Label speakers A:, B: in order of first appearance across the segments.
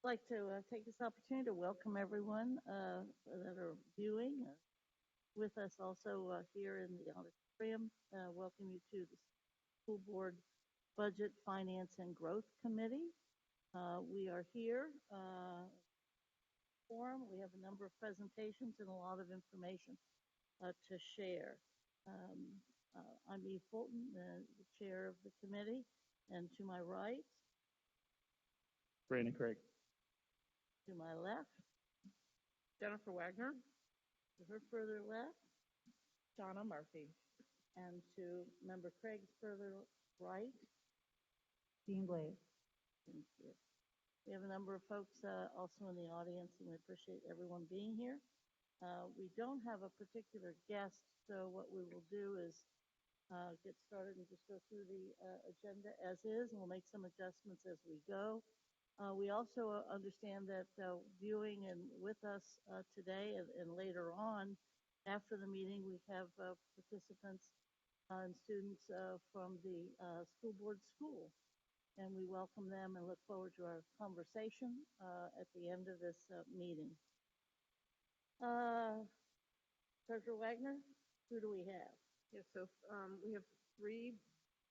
A: I'd like to take this opportunity to welcome everyone that are viewing with us also here in the auditorium. Welcome you to the School Board Budget, Finance, and Growth Committee. We are here forum. We have a number of presentations and a lot of information to share. I'm Eve Fulton, the chair of the committee, and to my right,
B: Brandon Craig.
A: to my left,
C: Jennifer Wagner.
A: to her further left,
C: Donna Murphy.
A: and to member Craig's further right.
C: Dean Blade.
A: Thank you. We have a number of folks also in the audience, and we appreciate everyone being here. We don't have a particular guest, so what we will do is get started and just go through the agenda as is, and we'll make some adjustments as we go. We also understand that viewing and with us today and later on after the meeting, we have participants and students from the school board school, and we welcome them and look forward to our conversation at the end of this meeting. Treasurer Wagner, who do we have?
C: Yes, so we have three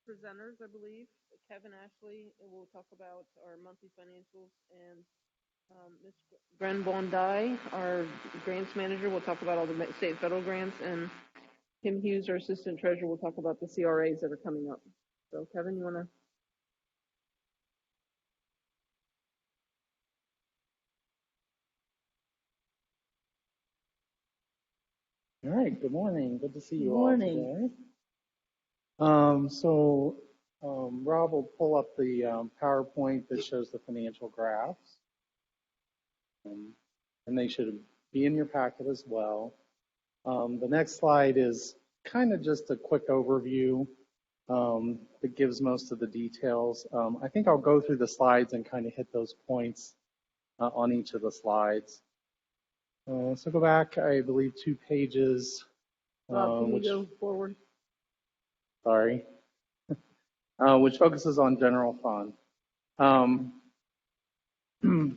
C: presenters, I believe. Kevin Ashley will talk about our monthly financials, and Ms. Gren Bondi, our grants manager, will talk about all the state and federal grants, and Kim Hughes, our assistant treasurer, will talk about the CRAs that are coming up. So Kevin, you want to?
B: All right, good morning. Good to see you
A: Good
B: all
A: morning.
B: today. Rob will pull up the PowerPoint that shows the financial graphs. And they should be in your packet as well. The next slide is kind of just a quick overview that gives most of the details. I think I'll go through the slides and kind of hit those points on each of the slides. So go back, I believe, 2 pages.
C: Rob, can you go forward?
B: Sorry. Which focuses on general fund.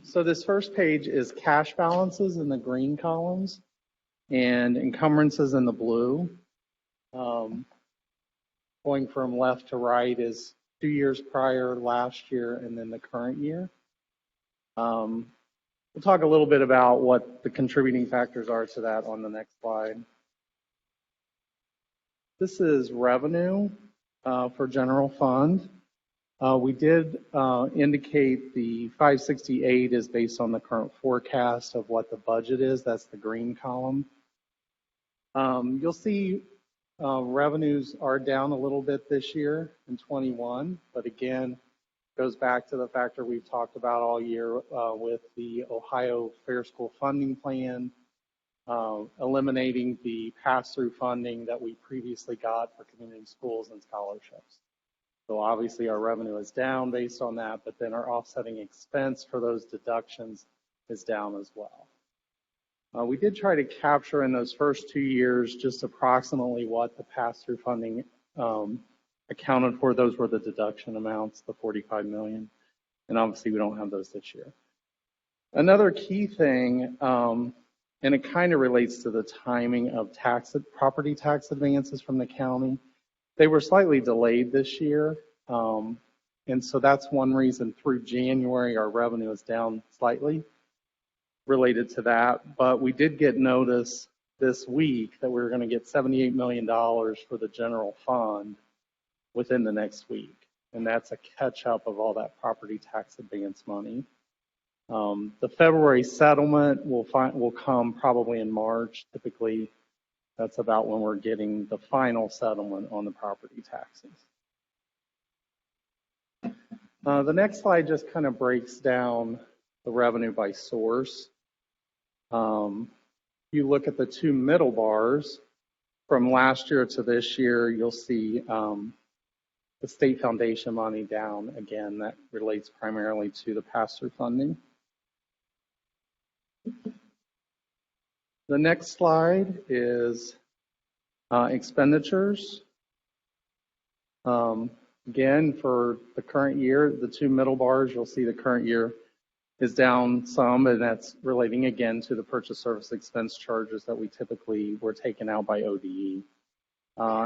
B: So this first page is cash balances in the green columns and encumbrances in the blue. Going from left to right is 2 years prior, last year, and then the current year. We'll talk a little bit about what the contributing factors are to that on the next slide. This is revenue for general fund. We did indicate the 568 is based on the current forecast of what the budget is. That's the green column. You'll see revenues are down a little bit this year in 21, but again, goes back to the factor we've talked about all year with the Ohio Fair School Funding Plan, eliminating the pass-through funding that we previously got for community schools and scholarships. So obviously our revenue is down based on that, but then our offsetting expense for those deductions is down as well. We did try to capture in those first 2 years just approximately what the pass-through funding accounted for. Those were the deduction amounts, the $45 million, and obviously we don't have those this year. Another key thing, and it kind of relates to the timing of property tax advances from the county. They were slightly delayed this year, and so that's one reason through January our revenue is down slightly related to that. But we did get notice this week that we were going to get $78 million for the general fund within the next week, and that's a catch-up of all that property tax advance money. The February settlement will come probably in March. Typically, that's about when we're getting the final settlement on the property taxes. The next slide just kind of breaks down the revenue by source. You look at the 2 middle bars from last year to this year, you'll see the state foundation money down again. That relates primarily to the pass-through funding. The next slide is expenditures. Again, for the current year, the 2 middle bars, you'll see the current year is down some, and that's relating again to the purchase service expense charges that we typically were taken out by ODE.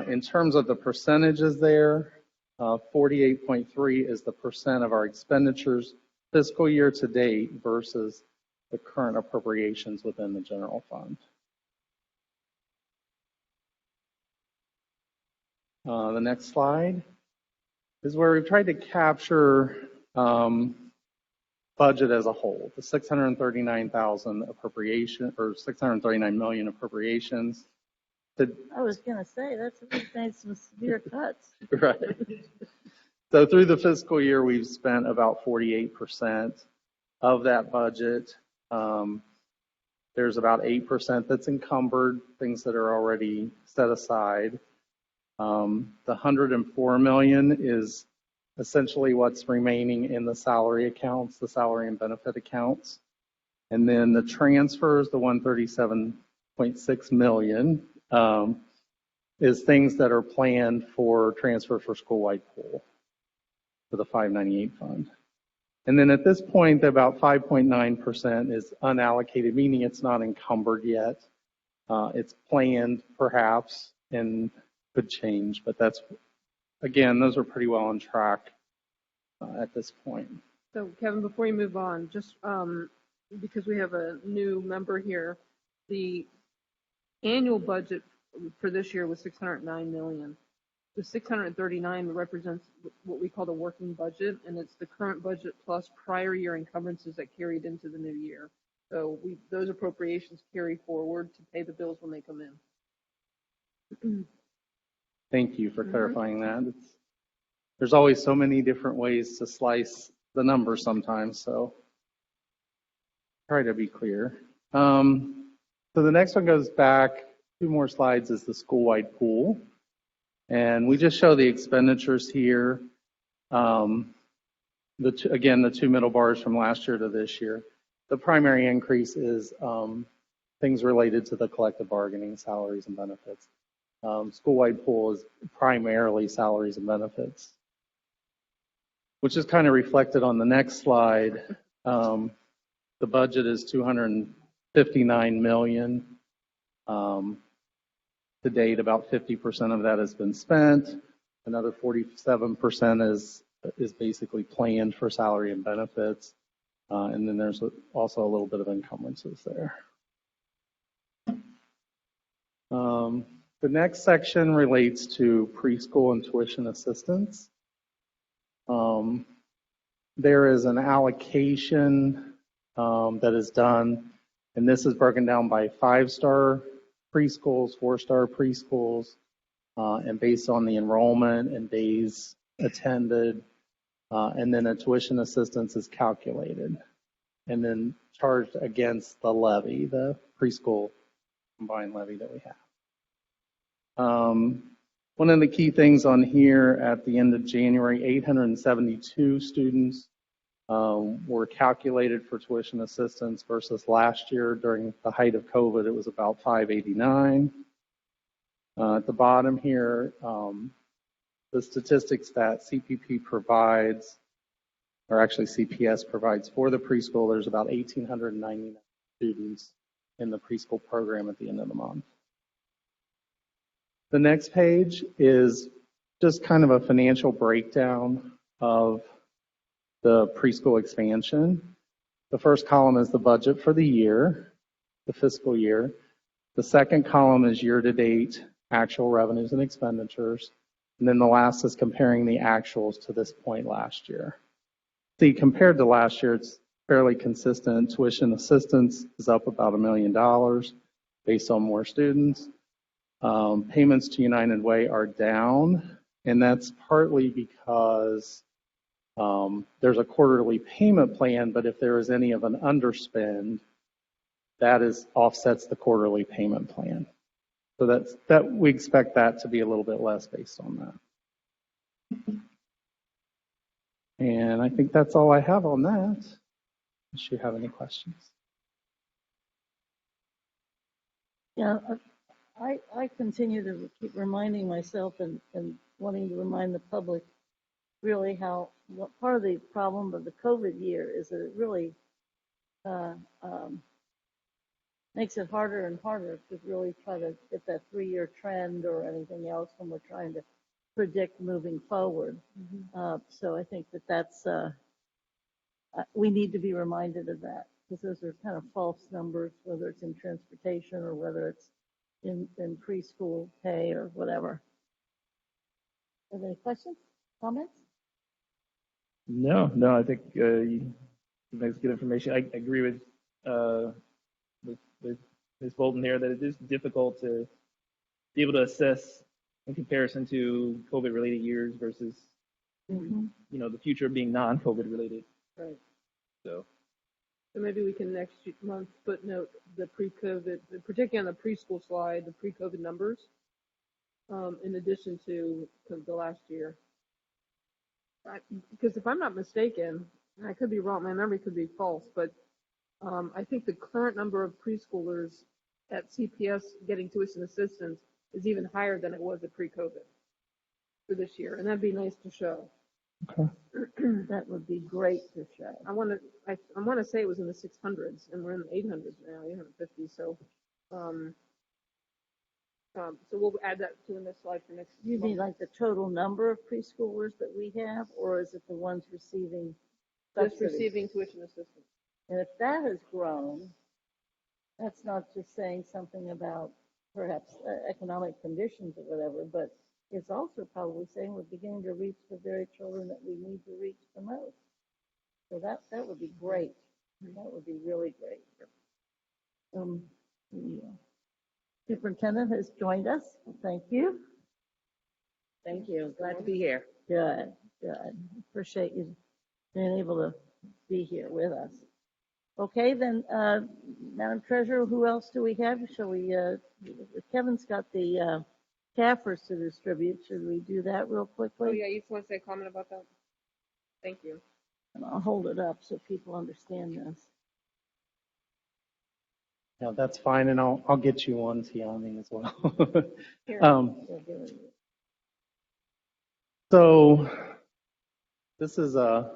B: In terms of the percentages there, 48.3 is the percent of our expenditures fiscal year to date versus the current appropriations within the general fund. The next slide is where we've tried to capture budget as a whole, the 639,000 appropriation, or 639 million appropriations.
A: I was going to say, we've made some severe cuts.
B: Right. So through the fiscal year, we've spent about 48% of that budget. There's about 8% that's encumbered, things that are already set aside. The 104 million is essentially what's remaining in the salary accounts, the salary and benefit accounts. And then the transfers, the 137.6 million, is things that are planned for transfer for school-wide pool for the 598 fund. And then at this point, about 5.9% is unallocated, meaning it's not encumbered yet. It's planned, perhaps, and could change, but that's, again, those are pretty well on track at this point.
C: So, Kevin, before you move on, just because we have a new member here, the annual budget for this year was 609 million. The 639 represents what we call the working budget, and it's the current budget plus prior year encumbrances that carried into the new year. So those appropriations carry forward to pay the bills when they come in.
B: Thank you for clarifying that. There's always so many different ways to slice the numbers sometimes, so try to be clear. So the next one goes back 2 more slides, is the school-wide pool. And we just show the expenditures here. Again, the 2 middle bars from last year to this year. The primary increase is things related to the collective bargaining, salaries and benefits. School-wide pool is primarily salaries and benefits, which is kind of reflected on the next slide. The budget is 259 million. To date, about 50% of that has been spent. Another 47% is basically planned for salary and benefits. And then there's also a little bit of encumbrances there. The next section relates to preschool and tuition assistance. There is an allocation that is done, and this is broken down by 5-star preschools, 4-star preschools, and based on the enrollment and days attended, and then a tuition assistance is calculated and then charged against the levy, the preschool combined levy that we have. One of the key things on here, at the end of January, 872 students were calculated for tuition assistance versus last year during the height of COVID, it was about 589. At the bottom here, the statistics that CPP provides, or actually CPS provides for the preschool, there's about 1,899 students in the preschool program at the end of the month. The next page is just kind of a financial breakdown of the preschool expansion. The first column is the budget for the year, the fiscal year. The second column is year-to-date actual revenues and expenditures. And then the last is comparing the actuals to this point last year. See, compared to last year, it's fairly consistent. Tuition assistance is up about $1 million based on more students. Payments to United Way are down, and that's partly because there's a quarterly payment plan, but if there is any of an underspend, that offsets the quarterly payment plan. So that we expect that to be a little bit less based on that. And I think that's all I have on that. Unless you have any questions.
A: Yeah, I continue to keep reminding myself and wanting to remind the public really how part of the problem of the COVID year is that it really uh, um, makes it harder and harder to really try to get that 3-year trend or anything else when we're trying to predict moving forward. So I think that's we need to be reminded of that, because those are kind of false numbers, whether it's in transportation or whether it's in preschool pay or whatever. Are there any questions, comments?
D: No, I think that's good information. I agree with Ms. Bolton here that it is difficult to be able to assess in comparison to COVID-related years versus the future being non-COVID related.
C: Right.
D: So
C: maybe we can next month footnote the pre-COVID, particularly on the preschool slide, the pre-COVID numbers, in addition to the last year. Because if I'm not mistaken, and I could be wrong, my memory could be false, but I think the current number of preschoolers at CPS getting tuition assistance is even higher than it was at pre-COVID for this year, and that'd be nice to show.
B: Okay.
A: That would be great to show.
C: I want to say it was in the 600s, and we're in the 800s now, 850. So, so we'll add that to the next slide for next.
A: You mean like the total number of preschoolers that we have, or is it the ones receiving
C: Just
A: subsidies?
C: receiving tuition assistance.
A: And if that has grown, that's not just saying something about perhaps economic conditions or whatever, but it's also probably saying we're beginning to reach the very children that we need to reach the most. So that would be great. That would be really great. The superintendent has joined us. Thank you.
E: Thank you. Glad to be here.
A: Good. Appreciate you being able to be here with us. Okay, then, Madam Treasurer, who else do we have? Shall we, Kevin's got the CAFRs to distribute. Should we do that real quickly?
C: Oh yeah, you just want to say a comment about that? Thank you.
A: And I'll hold it up so people understand this.
B: Yeah, that's fine, and I'll get you one, Tiani, as well. So this is a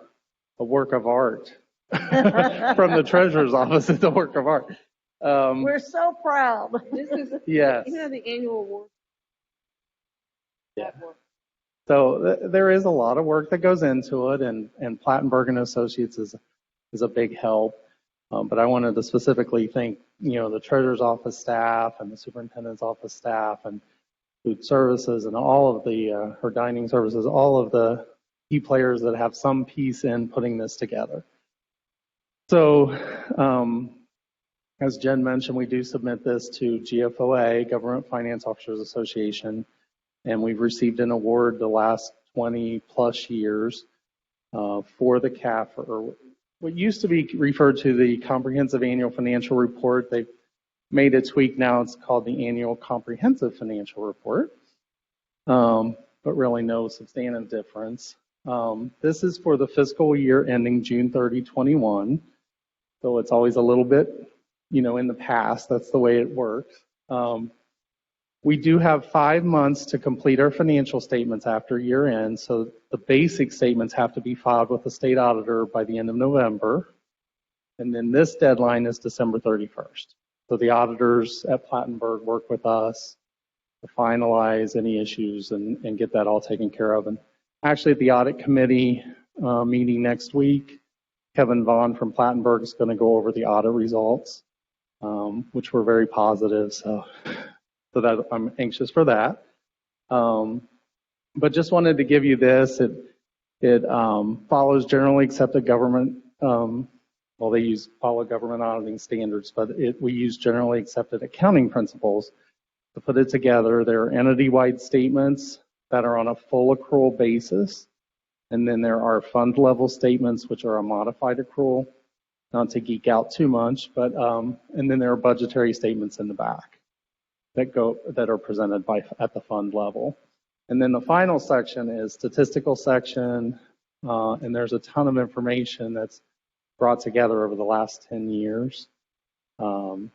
B: work of art from the treasurer's office. It's a work of art.
A: We're so proud.
C: This is
B: Yes.
C: the annual award.
B: Yeah. So there is a lot of work that goes into it, and Plattenberg and Associates is a big help. But I wanted to specifically thank the treasurer's office staff and the superintendent's office staff and food services and all of the her dining services, all of the key players that have some piece in putting this together. So as Jen mentioned, we do submit this to GFOA, Government Finance Officers Association, and we've received an award the last 20 plus years for the CAF, or what used to be referred to the Comprehensive Annual Financial Report. They've made a tweak now. It's called the Annual Comprehensive Financial Report, but really no substantive difference. This is for the fiscal year ending June 30, 21. So it's always a little bit, in the past. That's the way it works. We do have 5 months to complete our financial statements after year end. So the basic statements have to be filed with the state auditor by the end of November. And then this deadline is December 31st. So the auditors at Plattenberg work with us to finalize any issues and get that all taken care of. And actually at the audit committee meeting next week, Kevin Vaughn from Plattenberg is going to go over the audit results, which were very positive. So that I'm anxious for that. But just wanted to give you this. It follows generally accepted government, they follow government auditing standards, but we use generally accepted accounting principles to put it together. There are entity-wide statements that are on a full accrual basis. And then there are fund level statements, which are a modified accrual, not to geek out too much, but, and then there are budgetary statements in the back that are presented at the fund level. And then the final section is statistical section, and there's a ton of information that's brought together over the last 10 years. Some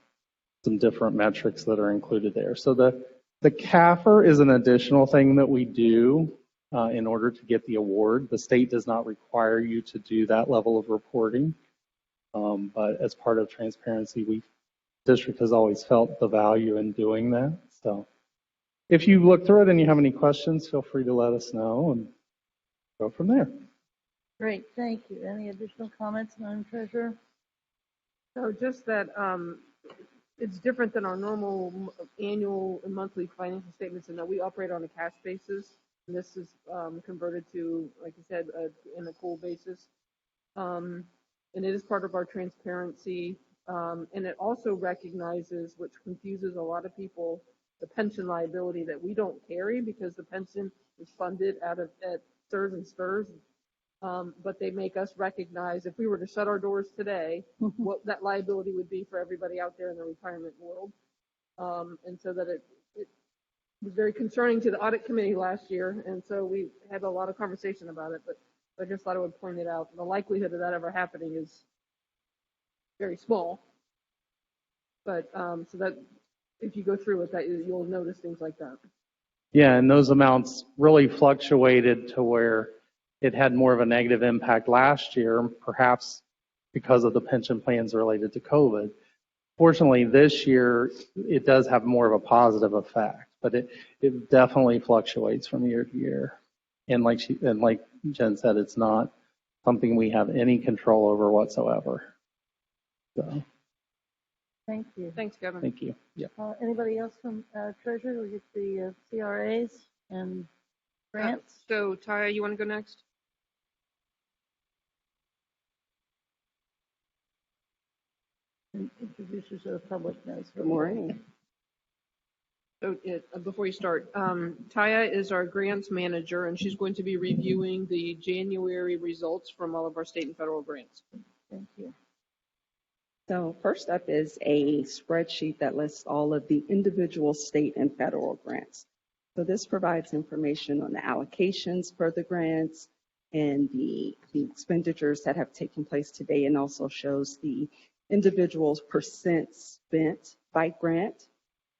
B: different metrics that are included there. So the CAFR is an additional thing that we do in order to get the award. The state does not require you to do that level of reporting. But as part of transparency, district has always felt the value in doing that. So if you look through it and you have any questions, feel free to let us know and go from there.
A: Great, thank you. Any additional comments, Madam Treasurer?
C: So just that it's different than our normal annual and monthly financial statements in that we operate on a cash basis. And this is converted to, like you said, an accrual basis. And it is part of our transparency. And it also recognizes, which confuses a lot of people, the pension liability that we don't carry because the pension is funded out of at STRS and STRS. But they make us recognize if we were to shut our doors today, what that liability would be for everybody out there in the retirement world. And so that it was very concerning to the audit committee last year. And so we had a lot of conversation about it, but I just thought I would point it out. The likelihood of that ever happening is very small. But so that if you go through it, that you'll notice things like that.
B: Yeah, and those amounts really fluctuated to where it had more of a negative impact last year, perhaps because of the pension plans related to COVID. Fortunately, this year, it does have more of a positive effect, but it definitely fluctuates from year to year. And like Jen said, it's not something we have any control over whatsoever. So,
A: Thank you.
C: Thanks, Kevin.
B: thank you. Yeah.
A: Anybody else from Treasury? We get the CRAs and grants.
C: So Taya, you want to go next?
A: And introduce you to the public knows.
E: Good morning.
C: So before you start, Taya is our grants manager, and she's going to be reviewing the January results from all of our state and federal grants.
A: Thank you.
E: So first up is a spreadsheet that lists all of the individual state and federal grants. So this provides information on the allocations for the grants and the expenditures that have taken place today, and also shows the individual's percent spent by grant.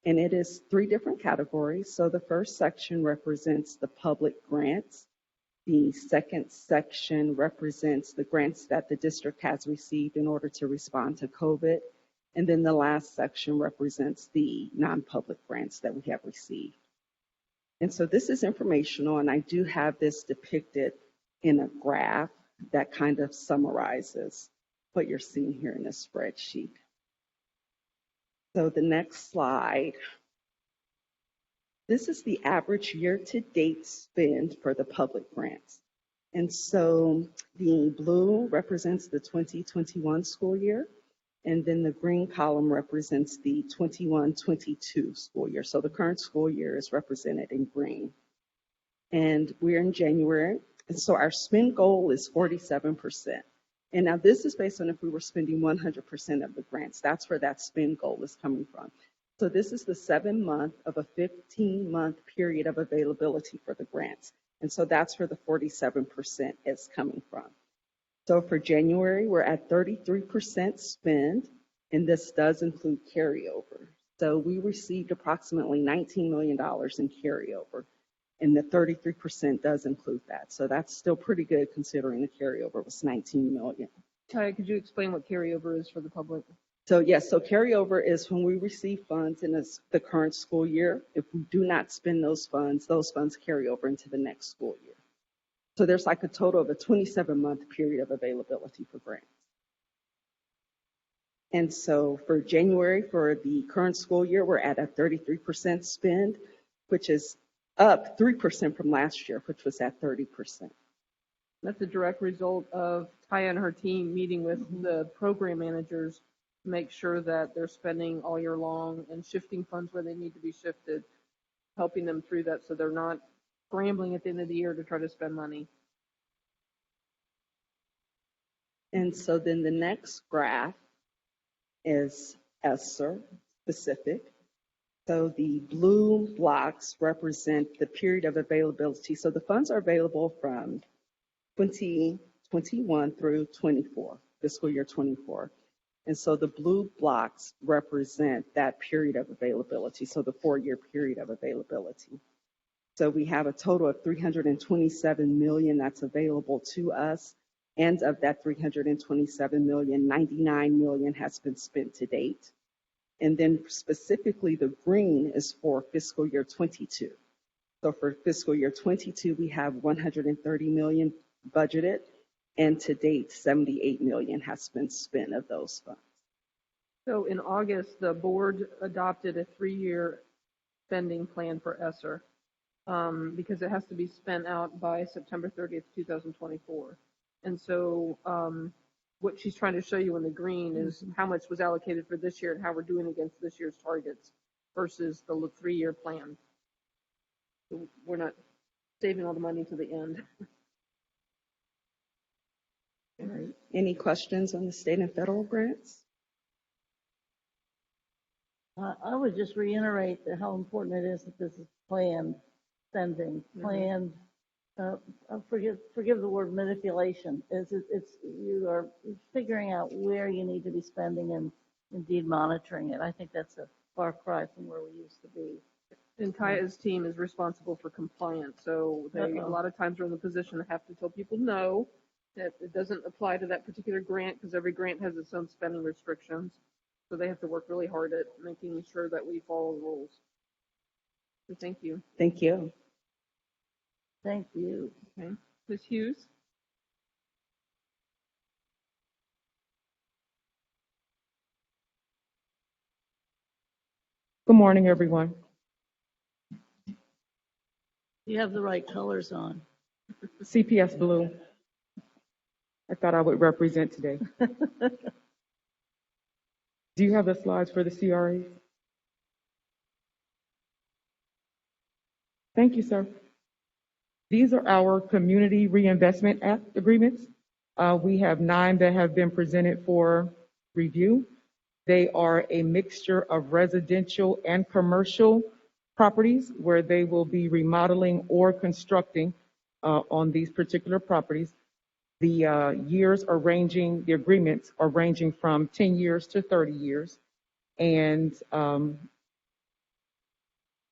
E: And it is 3 different categories. So the first section represents the public grants. The second section represents the grants that the district has received in order to respond to COVID. And then the last section represents the non-public grants that we have received. And so this is informational, and I do have this depicted in a graph that kind of summarizes what you're seeing here in this spreadsheet. So the next slide. This is the average year-to-date spend for the public grants. And so the blue represents the 2021 school year, and then the green column represents the 21-22 school year. So the current school year is represented in green. And we're in January, and so our spend goal is 47%. And now this is based on if we were spending 100% of the grants. That's where that spend goal is coming from. So this is the 7-month of a 15-month period of availability for the grants. And so that's where the 47% is coming from. So for January, we're at 33% spend, and this does include carryover. So we received approximately $19 million in carryover, and the 33% does include that. So that's still pretty good considering the carryover was $19 million.
C: Taya, could you explain what carryover is for the public?
E: So yes, so carryover is when we receive funds in the current school year. If we do not spend those funds carry over into the next school year. So there's like a total of a 27-month period of availability for grants. And so for January, for the current school year, we're at a 33% spend, which is up 3% from last year, which was at 30%.
C: That's a direct result of Taya and her team meeting with the program managers to make sure that they're spending all year long and shifting funds where they need to be shifted, helping them through that so they're not scrambling at the end of the year to try to spend money.
E: And so then the next graph is Esther specific. So the blue blocks represent the period of availability. So the funds are available from 2021 through 24, fiscal year 24. And so the blue blocks represent that period of availability, so the 4-year period of availability. So we have a total of $327 million that's available to us, And of that 327 million, 99 million has been spent to date. And then specifically the green is for fiscal year 22. So for fiscal year 22, we have 130 million budgeted, and to date, 78 million has been spent of those funds.
C: So in August, the board adopted a 3-year spending plan for Esther because it has to be spent out by September 30th, 2024. And so what she's trying to show you in the green is how much was allocated for this year and how we're doing against this year's targets versus the 3-year plan. So we're not saving all the money to the end.
E: All right. Any questions on the state and federal grants?
A: I would just reiterate how important it is that this is planned spending, planned. Forgive the word manipulation. You are figuring out where you need to be spending and indeed monitoring it. I think that's a far cry from where we used to be.
C: And Kaya's team is responsible for compliance, so they a lot of times are in the position to have to tell people no, that it doesn't apply to that particular grant because every grant has its own spending restrictions. So they have to work really hard at making sure that we follow the rules. So thank you.
E: Thank you.
A: Thank you.
C: Okay. Ms. Hughes?
F: Good morning, everyone.
A: You have the right colors on.
F: CPS blue. I thought I would represent today. Do you have the slides for the CRAs? Thank you, sir. These are our Community Reinvestment Act agreements. We have 9 that have been presented for review. They are a mixture of residential and commercial properties where they will be remodeling or constructing on these particular properties. The the agreements are ranging from 10 years to 30 years. And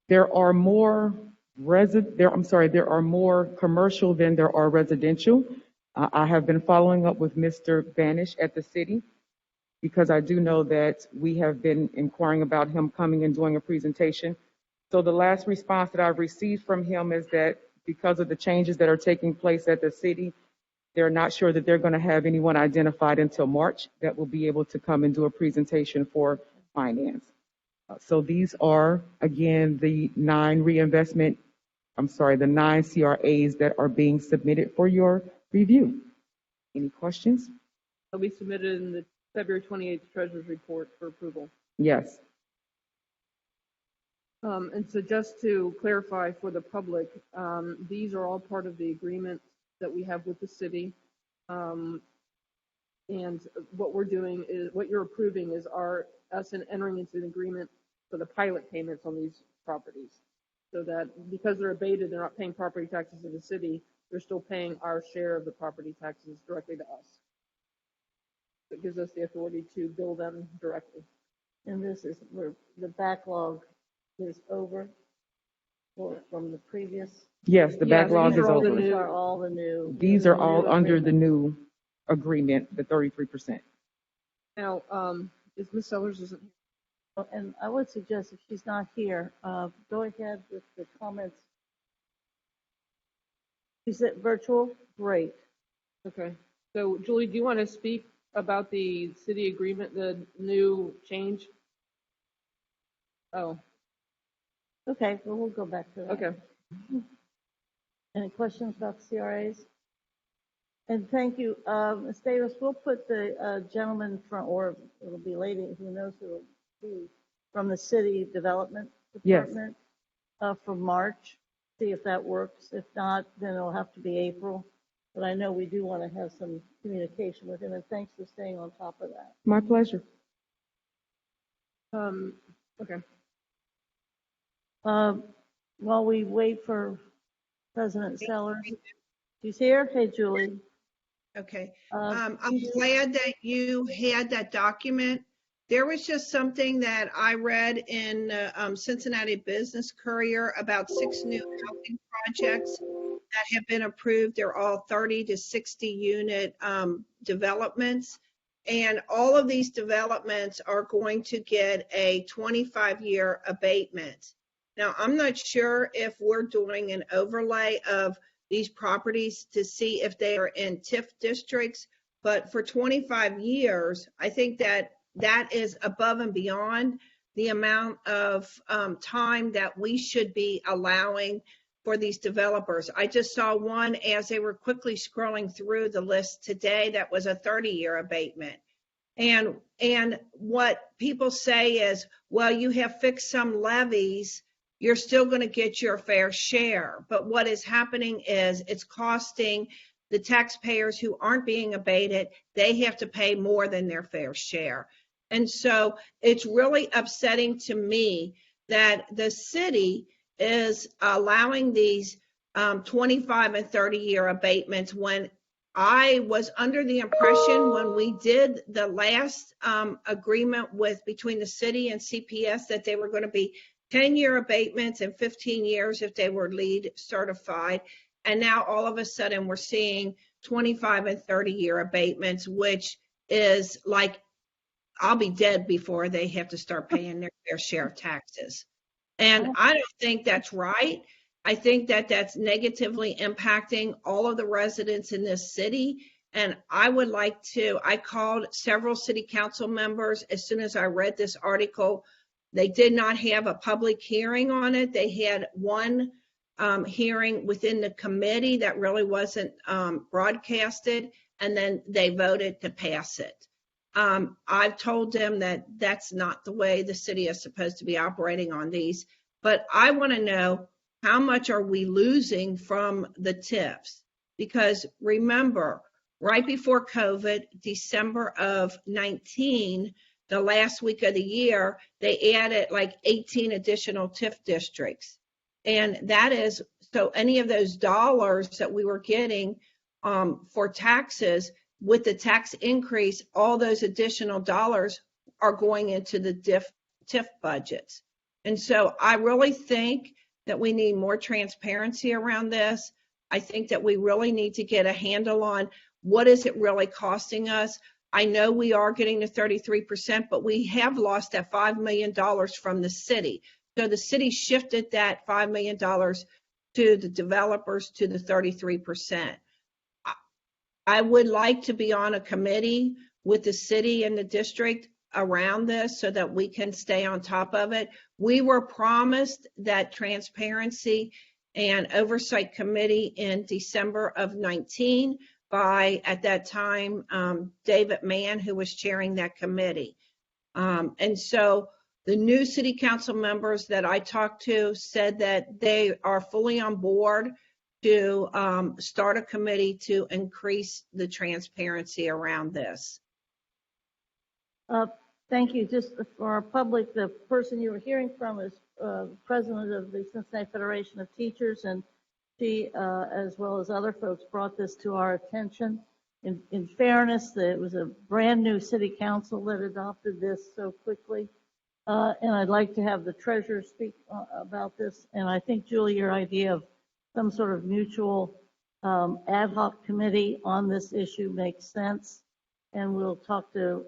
F: there are more commercial than there are residential. I have been following up with Mr. Banish at the city because I do know that we have been inquiring about him coming and doing a presentation. So the last response that I've received from him is that because of the changes that are taking place at the city, they're not sure that they're going to have anyone identified until March that will be able to come and do a presentation for finance. So these are, again, the 9 CRAs that are being submitted for your review. Any questions?
C: They'll be submitted in the February 28th Treasurer's Report for approval.
F: Yes.
C: And so just to clarify for the public, these are all part of the agreement that we have with the city. And what we're doing is, what you're approving is us entering into an agreement for the pilot payments on these properties. So that because they're abated, they're not paying property taxes to the city, they're still paying our share of the property taxes directly to us. It gives us the authority to bill them directly.
A: And this is where the backlog is over from the previous.
F: Yes, the backlog is over.
A: These are all the new.
F: These are all under the new agreement, the 33%.
C: Now, if Ms. Sellers isn't here.
A: And I would suggest if she's not here, go ahead with the comments. Is it virtual? Great.
C: Okay. So, Julie, do you want to speak about the city agreement, the new change? Oh.
A: Okay, well, we'll go back to that.
C: Okay.
A: Any questions about the CRAs? And thank you. Ms. Davis, we'll put the gentleman from, or it'll be lady, who knows who it'll be, from the city development department for March. See if that works. If not, then it'll have to be April. But I know we do want to have some communication with him, and thanks for staying on top of that.
F: My pleasure.
C: Okay.
A: While we wait for President Sellers, she's here. Hey, Julie.
G: Okay. I'm glad that you had that document. There was just something that I read in Cincinnati Business Courier about 6 new housing projects that have been approved. They're all 30 to 60 unit developments. And all of these developments are going to get a 25-year abatement. Now, I'm not sure if we're doing an overlay of these properties to see if they are in TIF districts, but for 25 years, I think that that is above and beyond the amount of time that we should be allowing for these developers. I just saw one as they were quickly scrolling through the list today that was a 30-year abatement. And what people say is, well, you have fixed some levies, you're still going to get your fair share. But what is happening is it's costing the taxpayers who aren't being abated, they have to pay more than their fair share. And so it's really upsetting to me that the city is allowing these 25 and 30-year abatements when I was under the impression when we did the last agreement between the city and CPS that they were going to be 10-year abatements and 15 years if they were LEED certified. And now all of a sudden we're seeing 25 and 30-year abatements, which is like, I'll be dead before they have to start paying their fair share of taxes. And I don't think that's right. I think that that's negatively impacting all of the residents in this city. And I called several city council members as soon as I read this article. They did not have a public hearing on it. They had one hearing within the committee that really wasn't broadcasted, and then they voted to pass it. I've told them that that's not the way the city is supposed to be operating on these, but I want to know, how much are we losing from the TIFs? Because remember, right before COVID, December of 19, the last week of the year, they added like 18 additional TIF districts. And that is, so any of those dollars that we were getting for taxes, with the tax increase, all those additional dollars are going into the TIF budgets. And so I really think that we need more transparency around this. I think that we really need to get a handle on what is it really costing us. I know we are getting to 33%, but we have lost that $5 million from the city. So the city shifted that $5 million to the developers to the 33%. I would like to be on a committee with the city and the district around this so that we can stay on top of it. We were promised that transparency and oversight committee in December of 19 by, at that time, David Mann, who was chairing that committee. And so the new city council members that I talked to said that they are fully on board to start a committee to increase the transparency around this.
A: Thank you. Just for our public, the person you were hearing from is president of the Cincinnati Federation of Teachers, and she, as well as other folks, brought this to our attention. In fairness, it was a brand new city council that adopted this so quickly. And I'd like to have the treasurer speak about this. And I think, Julie, your idea of some sort of mutual ad hoc committee on this issue makes sense. And we'll talk to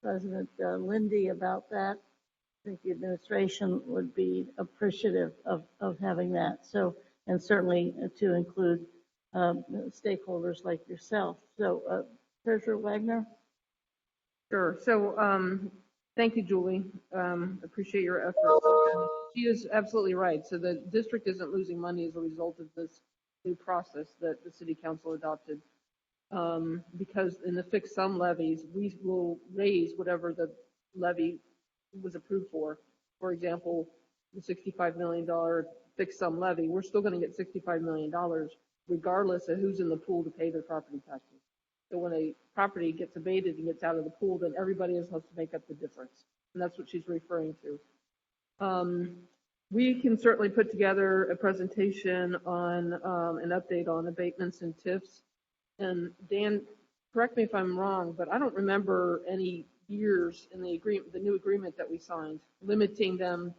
A: President Lindy about that. I think the administration would be appreciative of having that. So, and certainly to include stakeholders like yourself. So, Treasurer Wagner.
C: Sure. So, thank you, Julie. Appreciate your efforts. She is absolutely right. So the district isn't losing money as a result of this new process that the city council adopted. Because in the fixed sum levies, we will raise whatever the levy was approved for. For example, the $65 million fixed sum levy, we're still going to get $65 million regardless of who's in the pool to pay their property taxes. So when a property gets abated and gets out of the pool, then everybody else has to make up the difference. And that's what she's referring to. We can certainly put together a presentation on an update on abatements and TIFs. And Dan, correct me if I'm wrong, but I don't remember any years in the agreement, the new agreement that we signed, limiting them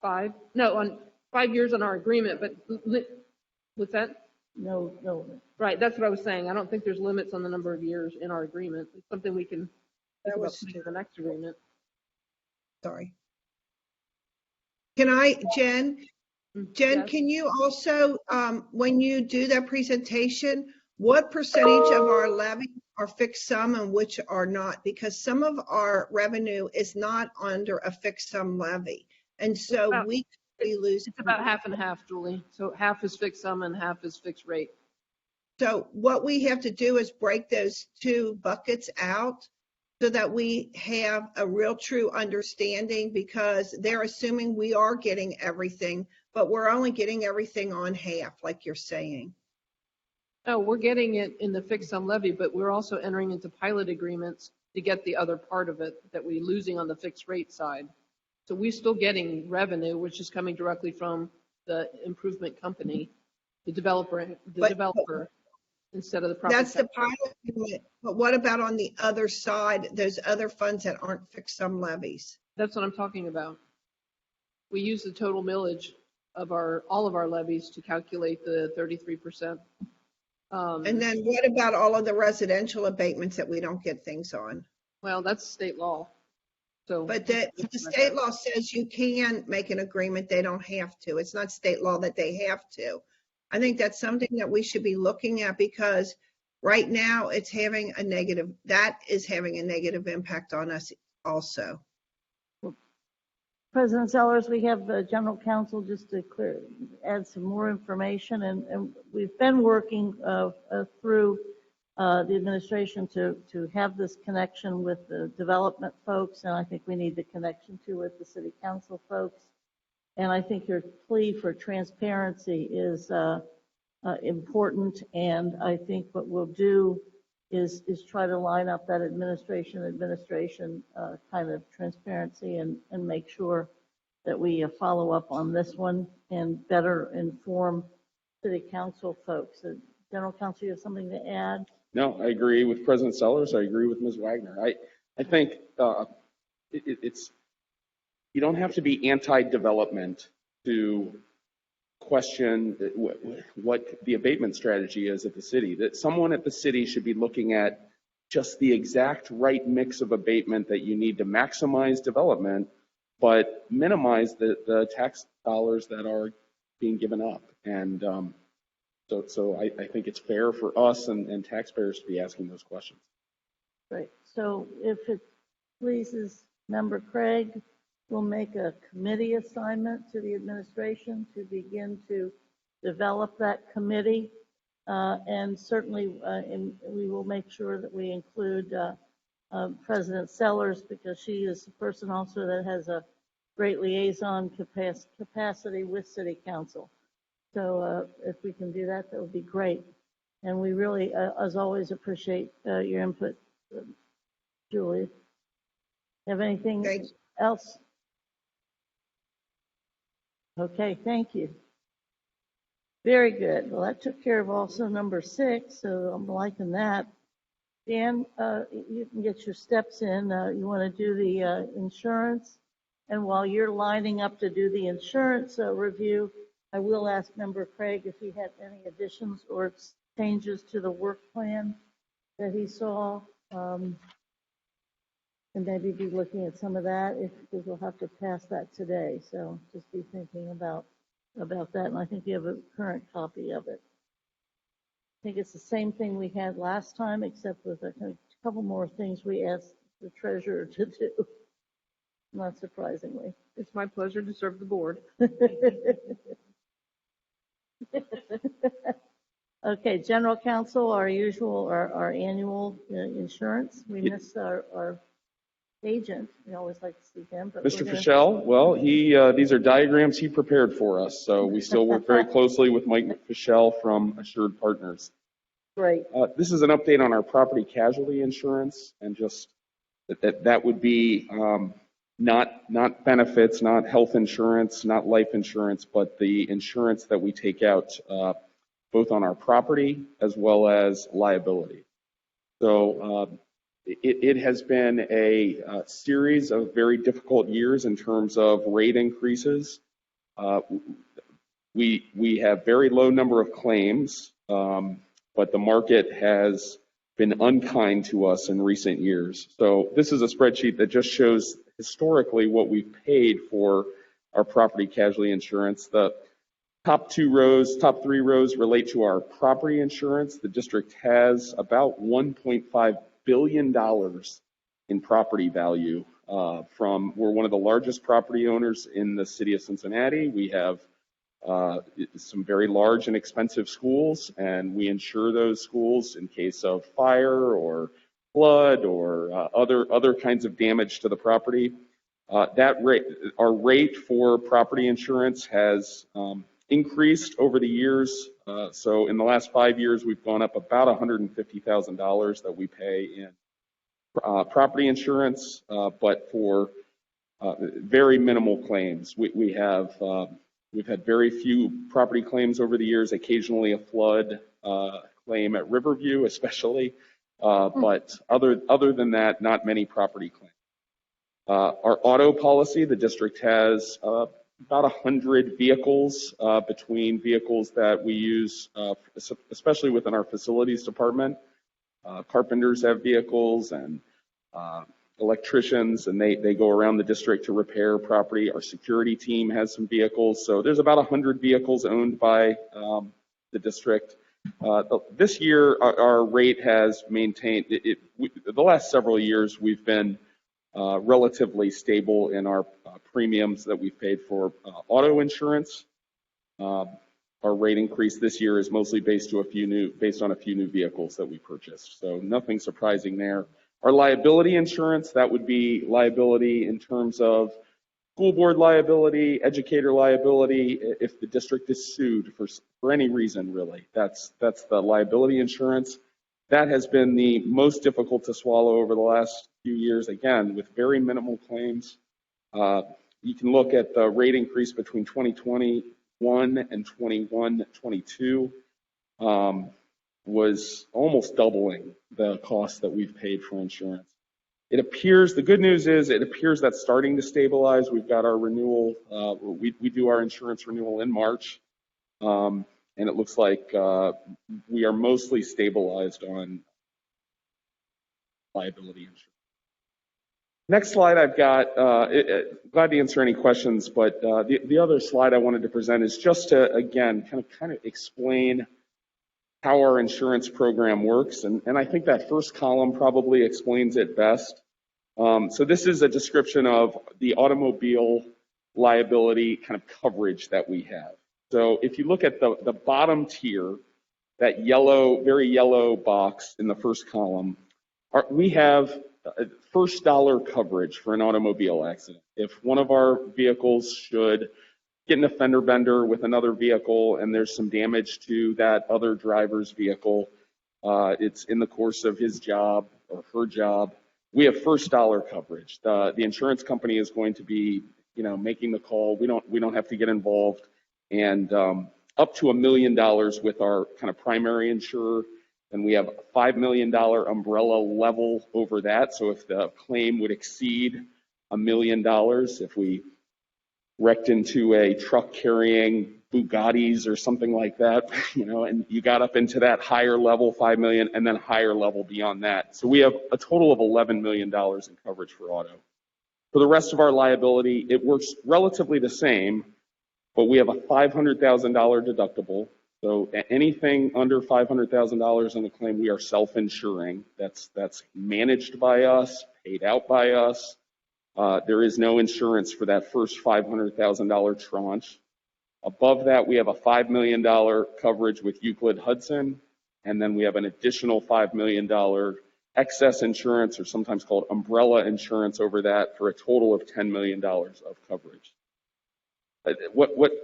C: on 5 years on our agreement, but With that,
A: No.
C: right, that's what I was saying. I don't think there's limits on the number of years in our agreement. It's something we can think
G: That
C: about
G: was
C: putting in the next agreement.
G: Sorry. Can I, Jen,
C: Yes.
G: can you also, when you do that presentation, what percentage of our levy are fixed sum and which are not? Because some of our revenue is not under a fixed sum levy. And so
C: about-
G: we could be losing.
C: It's about half and half, Julie. So half is fixed sum and half is fixed rate.
G: So what we have to do is break those two buckets out so that we have a real true understanding, because they're assuming we are getting everything, but we're only getting everything on half, like you're saying.
C: No, we're getting it in the fixed sum levy, but we're also entering into pilot agreements to get the other part of it that we're losing on the fixed rate side. So we're still getting revenue, which is coming directly from the improvement company, the developer, instead of the property.
G: That's the pilot unit. But what about on the other side, those other funds that aren't fixed sum levies?
C: That's what I'm talking about. We use the total millage of all of our levies to calculate the 33%.
G: And then what about all of the residential abatements that we don't get things on?
C: Well, that's state law. So,
G: But the state law says you can make an agreement, they don't have to. It's not state law that they have to. I think that's something that we should be looking at, because right now it's having a negative, that is having a negative impact on us also.
A: President Sellers, we have the general counsel just to add some more information, and we've been working through the administration to have this connection with the development folks, and I think we need the connection too with the city council folks. And I think your plea for transparency is important, and I think what we'll do is try to line up that administration kind of transparency and make sure that we follow up on this one and better inform city council folks. General counsel, you have something to add?
H: No, I agree with President Sellers. I agree with Ms. Wagner. I think it's, you don't have to be anti-development to question what the abatement strategy is at the city. That someone at the city should be looking at just the exact right mix of abatement that you need to maximize development, but minimize the tax dollars that are being given up. And so I think it's fair for us and taxpayers to be asking those questions.
A: Right. So if it pleases Member Craig, we'll make a committee assignment to the administration to begin to develop that committee. And certainly we will make sure that we include President Sellers, because she is the person also that has a great liaison capacity with City Council. So if we can do that, that would be great. And we really, as always, appreciate your input, Julie. Have anything else? Okay, thank you. Very good. Well, that took care of also number 6, so I'm liking that. Dan, you can get your steps in. You want to do the insurance? And while you're lining up to do the insurance review, I will ask Member Craig if he had any additions or changes to the work plan that he saw. And maybe be looking at some of that, because we'll have to pass that today. So just be thinking about that. And I think you have a current copy of it. I think it's the same thing we had last time, except with a couple more things we asked the treasurer to do, not surprisingly.
C: it's my pleasure to serve the board.
A: Okay, General Counsel, our usual, our annual insurance. We missed our agent. We always like to see him. But
H: Mr. Fischel, well, these are diagrams he prepared for us, so we still work very closely with Mike Fischel from Assured Partners.
A: Great.
H: This is an update on our property casualty insurance, and just that would be not benefits, not health insurance, not life insurance, but the insurance that we take out both on our property as well as liability. So it has been a series of very difficult years in terms of rate increases. We have very low number of claims, but the market has been unkind to us in recent years. So this is a spreadsheet that just shows historically what we've paid for our property casualty insurance. The top three rows relate to our property insurance. The district has about $1.5 billion in property value. We're one of the largest property owners in the city of Cincinnati. We have some very large and expensive schools, and we insure those schools in case of fire or flood or other kinds of damage to the property. Our rate for property insurance has increased over the years. So in the last 5 years, we've gone up about $150,000 that we pay in property insurance, but for very minimal claims. We've had very few property claims over the years, occasionally a flood claim at Riverview especially, but other than that, not many property claims. Our auto policy, the district has about 100 vehicles, between vehicles that we use, especially within our facilities department. Carpenters have vehicles and electricians, and they go around the district to repair property. Our security team has some vehicles. So there's about 100 vehicles owned by the district. This year, our rate has maintained, the last several years, we've been relatively stable in our premiums that we've paid for auto insurance. Our rate increase this year is mostly based on a few new vehicles that we purchased. So nothing surprising there. Our liability insurance, that would be liability in terms of school board liability, educator liability, if the district is sued for any reason, really. That's the liability insurance. That has been the most difficult to swallow over the last few years, again, with very minimal claims. You can look at the rate increase between 2021 and 22 was almost doubling the cost that we've paid for insurance. The good news is it appears that's starting to stabilize. We've got our renewal, we do our insurance renewal in March, and it looks like we are mostly stabilized on liability insurance. Next slide I've got, glad to answer any questions, but the other slide I wanted to present is just to, again, kind of explain how our insurance program works. And I think that first column probably explains it best. So this is a description of the automobile liability kind of coverage that we have. So if you look at the bottom tier, that very yellow box in the first column, we have first dollar coverage for an automobile accident. If one of our vehicles should get in a fender bender with another vehicle and there's some damage to that other driver's vehicle, it's in the course of his job or her job, we have first dollar coverage. The insurance company is going to be, making the call. We don't have to get involved, and up to $1 million with our kind of primary insurer. And we have a $5 million umbrella level over that. So if the claim would exceed $1 million, if we wrecked into a truck carrying Bugattis or something like that, and you got up into that higher level, 5 million, and then higher level beyond that. So we have a total of $11 million in coverage for auto. For the rest of our liability, it works relatively the same, but we have a $500,000 deductible. So anything under $500,000 in the claim, we are self-insuring. That's managed by us, paid out by us. There is no insurance for that first $500,000 tranche. Above that, we have a $5 million coverage with Euclid Hudson, and then we have an additional $5 million excess insurance, or sometimes called umbrella insurance, over that for a total of $10 million of coverage. What's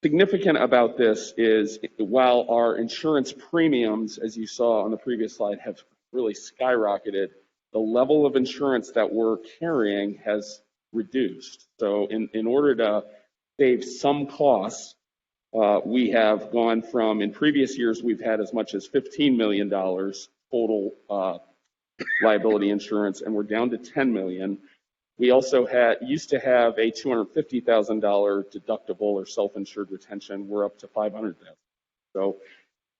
H: significant about this is while our insurance premiums, as you saw on the previous slide, have really skyrocketed, the level of insurance that we're carrying has reduced. So in order to save some costs, we have gone from, in previous years, we've had as much as $15 million total liability insurance, and we're down to $10 million. We also used to have a $250,000 deductible or self-insured retention. We're up to $500,000. So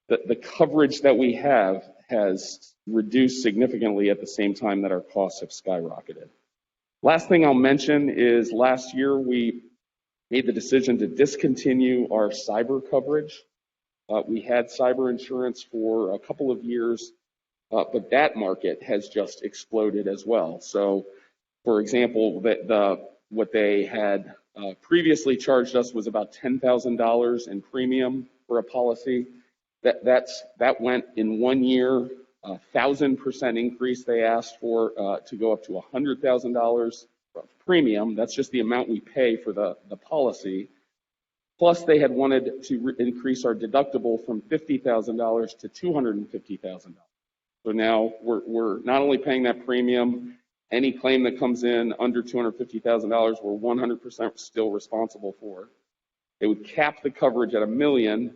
H: the coverage that we have has reduced significantly at the same time that our costs have skyrocketed. Last thing I'll mention is last year we made the decision to discontinue our cyber coverage. We had cyber insurance for a couple of years, but that market has just exploded as well. So, for example, what they had previously charged us was about $10,000 in premium for a policy. That went in 1 year, 1,000% increase they asked for to go up to $100,000 premium. That's just the amount we pay for the policy. Plus, they had wanted to increase our deductible from $50,000 to $250,000. So now we're not only paying that premium, any claim that comes in under $250,000, we're 100% still responsible for. They would cap the coverage at $1 million,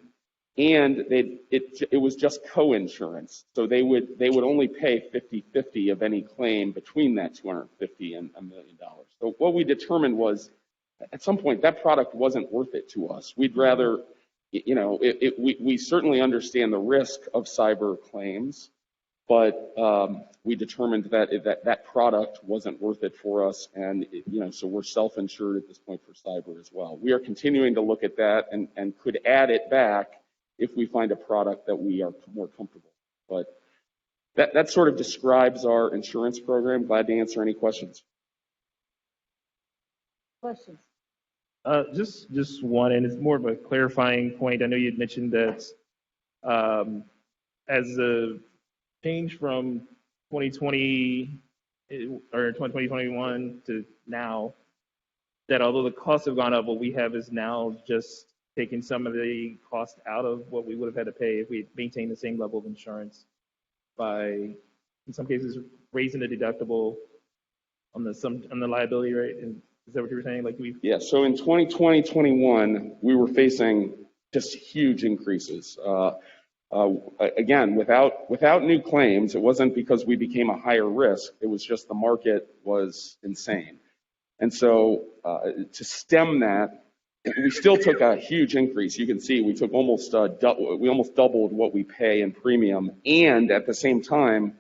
H: and it was just co-insurance. So they would only pay 50-50 of any claim between that $250,000 and $1 million. So what we determined was, at some point, that product wasn't worth it to us. We'd rather, we certainly understand the risk of cyber claims, but we determined that product wasn't worth it for us, and so we're self-insured at this point for cyber as well. We are continuing to look at that and could add it back if we find a product that we are more comfortable. But that sort of describes our insurance program. Glad to answer any questions.
A: Questions?
D: Just one, and it's more of a clarifying point. I know you had mentioned that as a change from 2020 or 2021 to now, that although the costs have gone up, what we have is now just taking some of the cost out of what we would have had to pay if we maintained the same level of insurance by, in some cases, raising the deductible on the liability rate. And is that what you were saying?
H: Yeah. So in 2020-21, we were facing just huge increases. Again, without new claims, it wasn't because we became a higher risk. It was just the market was insane. And so to stem that, we still took a huge increase. You can see we took almost doubled what we pay in premium, and at the same time,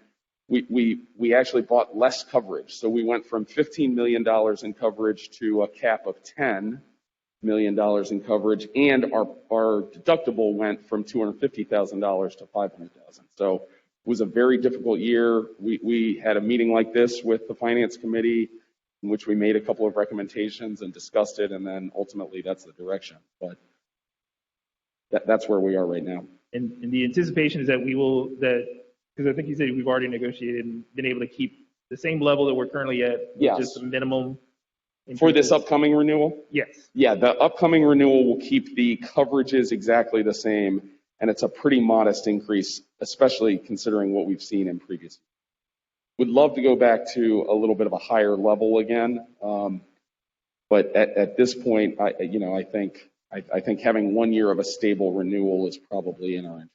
H: we actually bought less coverage. So we went from $15 million in coverage to a cap of $10 million in coverage, and our deductible went from $250,000 to $500,000. So it was a very difficult year. We had a meeting like this with the finance committee, in which we made a couple of recommendations and discussed it, and then ultimately that's the direction. But that's where we are right now. And
D: the anticipation is that because I think you said we've already negotiated and been able to keep the same level that we're currently at,
H: yes,
D: just the minimum.
H: For this upcoming renewal?
D: Yes.
H: Yeah, the upcoming renewal will keep the coverages exactly the same, and it's a pretty modest increase, especially considering what we've seen in previous years. Would love to go back to a little bit of a higher level again, but at this point, I think having 1 year of a stable renewal is probably in our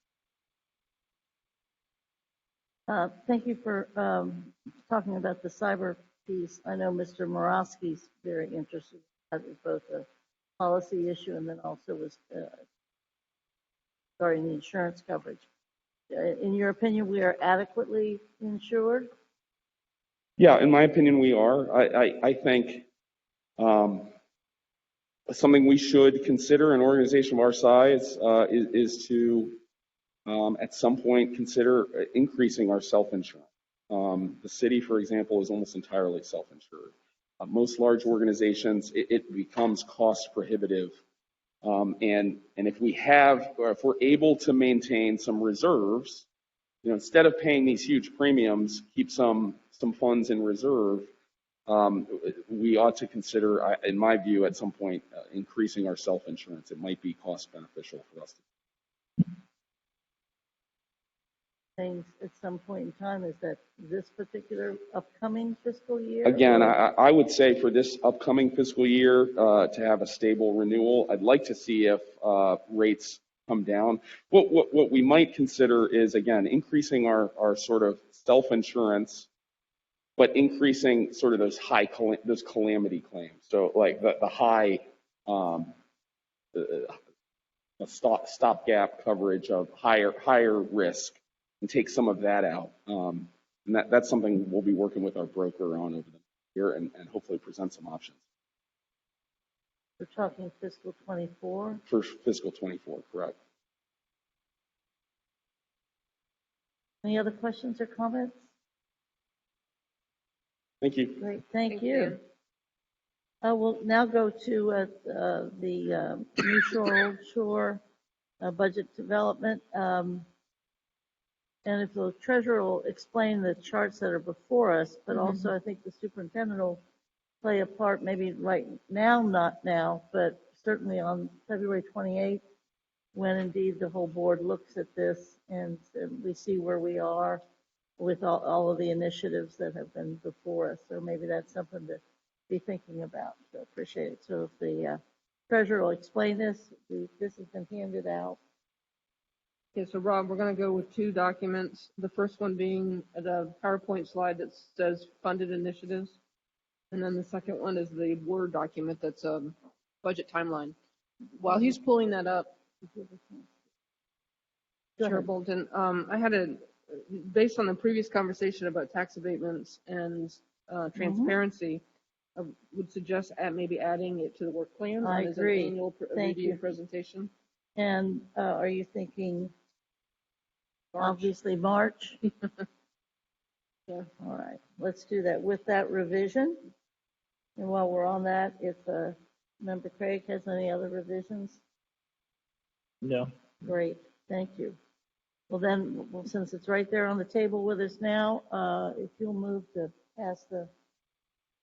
H: interest.
A: Thank you for talking about the cyber piece. I know Mr. Morosky's very interested. That was both a policy issue and then also was regarding the insurance coverage. In your opinion, we are adequately insured?
H: Yeah, in my opinion, we are. I think something we should consider, an organization of our size, is to at some point consider increasing our self-insurance. The city, for example, is almost entirely self-insured. Most large organizations, it becomes cost prohibitive. And if we're able to maintain some reserves, instead of paying these huge premiums, keep some funds in reserve, we ought to consider, in my view, at some point, increasing our self-insurance. It might be cost beneficial for us.
A: Things at some point in time, is that this particular upcoming fiscal year?
H: Again, I would say for this upcoming fiscal year to have a stable renewal, I'd like to see if rates come down. What we might consider is, again, increasing our sort of self-insurance but increasing sort of those those calamity claims. So like the high stopgap coverage of higher risk, and take some of that out. And that's something we'll be working with our broker on over the year, and hopefully present some options.
A: We're talking fiscal 24.
H: For fiscal 24, correct.
A: Any other questions or comments?
H: Thank you.
A: Great, thank
C: Thank
A: you.
C: you.
A: We'll now go to the New Shore, Old Shore budget development. And if the treasurer will explain the charts that are before us, but also I think the superintendent will play a part, maybe right now, not now, but certainly on February 28th, when indeed the whole board looks at this and we see where we are with all of the initiatives that have been before us. So maybe that's something to be thinking about. So appreciate it. So if the treasurer will explain this, this has been handed out.
C: Okay, so Rob, we're going to go with two documents. The first one being the PowerPoint slide that says funded initiatives. And then the second one is the Word document that's a budget timeline. While he's pulling that up, Chair Bolton, I had based on the previous conversation about tax abatements and transparency, I would suggest maybe adding it to the work plan.
A: I
C: as
A: agree.
C: An annual
A: Thank
C: review
A: you.
C: presentation.
A: And are you thinking
C: March.
A: obviously March?
C: Yeah.
A: All right, let's do that with that revision. And while we're on that, if Member Craig has any other revisions,
D: No.
A: great, thank you. Well then, since it's right there on the table with us now, if you'll move to pass the.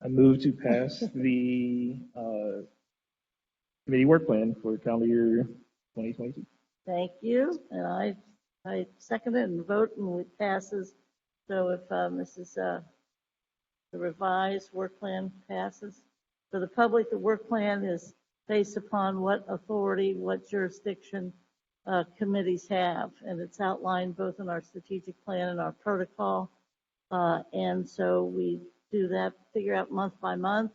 D: I move to pass the committee work plan for calendar year 2022.
A: Thank you, and I second it and vote, and it passes. So if the revised work plan passes. For the public, the work plan is based upon what authority, what jurisdiction committees have, and it's outlined both in our strategic plan and our protocol. And so we do that, figure out month by month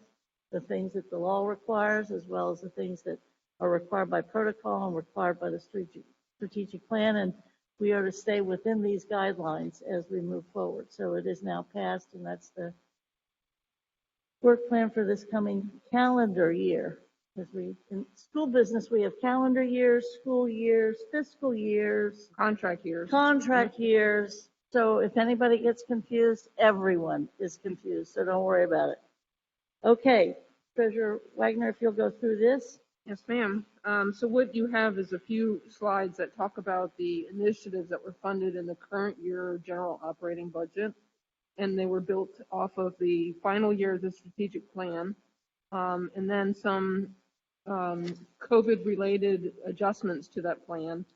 A: the things that the law requires, as well as the things that are required by protocol and required by the strategic plan. And we are to stay within these guidelines as we move forward. So it is now passed, and that's the work plan for this coming calendar year. Because in school business, we have calendar years, school years, fiscal years,
C: Contract years.
A: contract years. So if anybody gets confused, everyone is confused. So don't worry about it. Okay, Treasurer Wagner, if you'll go through this.
C: Yes, ma'am. So what you have is a few slides that talk about the initiatives that were funded in the current year general operating budget. And they were built off of the final year of the strategic plan. And then some COVID-related adjustments to that plan,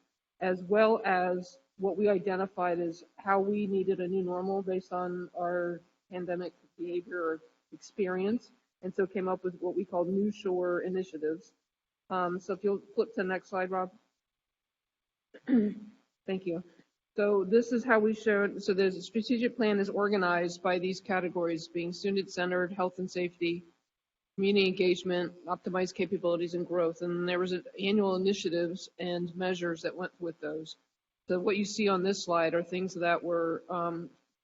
C: as well as what we identified as how we needed a new normal based on our pandemic behavior or experience. And so came up with what we call New Shore initiatives. So if you'll flip to the next slide, Rob. Thank you. So this is how we showed, so the strategic plan is organized by these categories being student-centered, health and safety, community engagement, optimized capabilities, and growth. And there was annual initiatives and measures that went with those. So what you see on this slide are things that were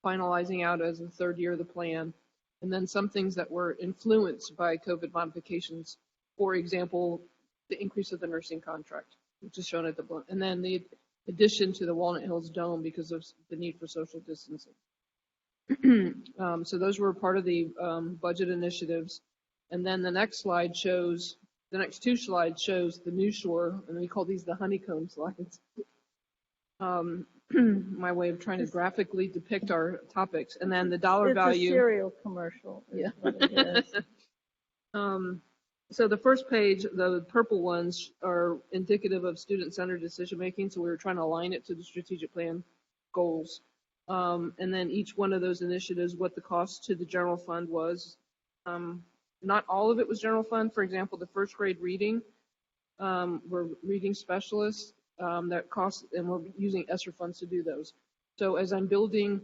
C: finalizing out as the third year of the plan. And then some things that were influenced by COVID modifications. For example, the increase of the nursing contract, which is shown at the bottom. And then the addition to the Walnut Hills Dome because of the need for social distancing. So those were part of the budget initiatives. And then the next slide shows, the next two slides shows the New Shore, and we call these the honeycomb slides. My way of trying to graphically depict our topics. And then the dollar value.
A: It's a cereal commercial.
C: Yeah.
A: What it is.
C: So the first page, the purple ones are indicative of student-centered decision-making. So we were trying to align it to the strategic plan goals. And then each one of those initiatives, what the cost to the general fund was. Not all of it was general fund. For example, the first grade reading, we're reading specialists that cost, and we're using ESSER funds to do those. So as I'm building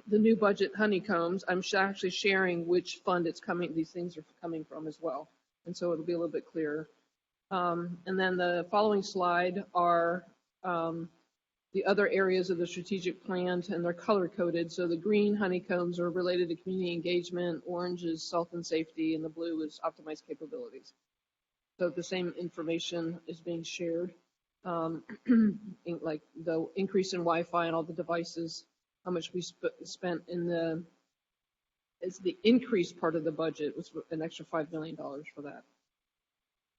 C: the new budget honeycombs, I'm actually sharing which fund these things are coming from as well. And so it'll be a little bit clearer. And then the following slide are the other areas of the strategic plan, and they're color coded. So the green honeycombs are related to community engagement, orange is health and safety, and the blue is optimized capabilities. So the same information is being shared, like the increase in Wi-Fi and all the devices, how much we spent it's the increased part of the budget was an extra $5 million for that.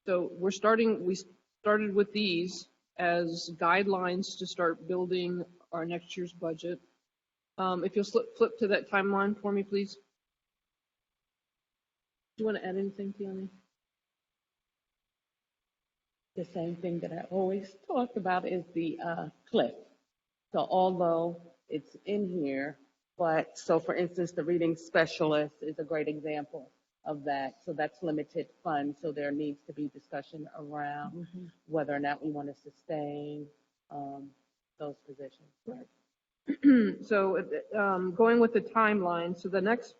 C: So we started with these as guidelines to start building our next year's budget. If you'll flip to that timeline for me, please. Do you want to add anything, Tiani?
I: The same thing that I always talk about is the cliff. So although it's in here, but so for instance, the reading specialist is a great example of that. So that's limited funds. So there needs to be discussion around whether or not we want to sustain those positions.
C: Right. So going with the timeline, so the next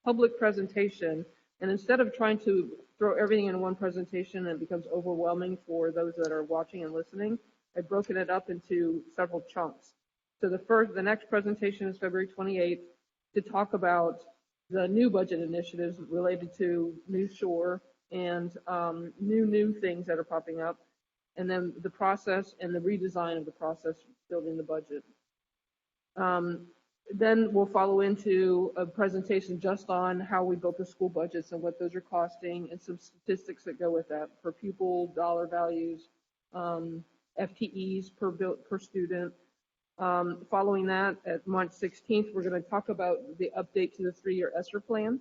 C: public presentation, and instead of trying to throw everything in one presentation and it becomes overwhelming for those that are watching and listening, I've broken it up into several chunks. So the next presentation is February 28th to talk about the new budget initiatives related to New Shore and new things that are popping up, and then the process and the redesign of the process building the budget. Then we'll follow into a presentation just on how we built the school budgets and what those are costing and some statistics that go with that for pupil, dollar values, FTEs per student. Following that, at March 16th, we're going to talk about the update to the 3-year Esther plan,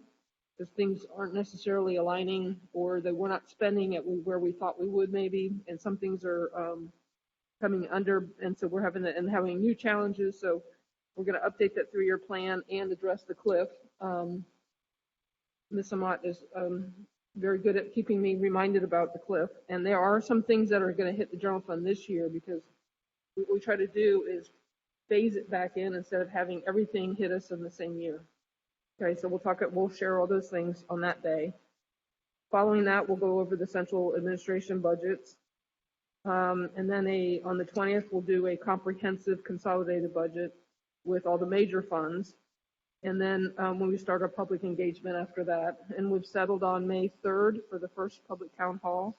C: because things aren't necessarily aligning, or that we're not spending at where we thought we would maybe, and some things are coming under, and so we're having new challenges. So we're going to update that 3-year plan and address the cliff. Ms. Amat is very good at keeping me reminded about the cliff, and there are some things that are going to hit the general fund this year, because what we try to do is phase it back in instead of having everything hit us in the same year. Okay, so we'll share all those things on that day. Following that, we'll go over the central administration budgets. And then on the 20th, we'll do a comprehensive consolidated budget with all the major funds. And then when we start our public engagement after that, and we've settled on May 3rd for the first public town hall.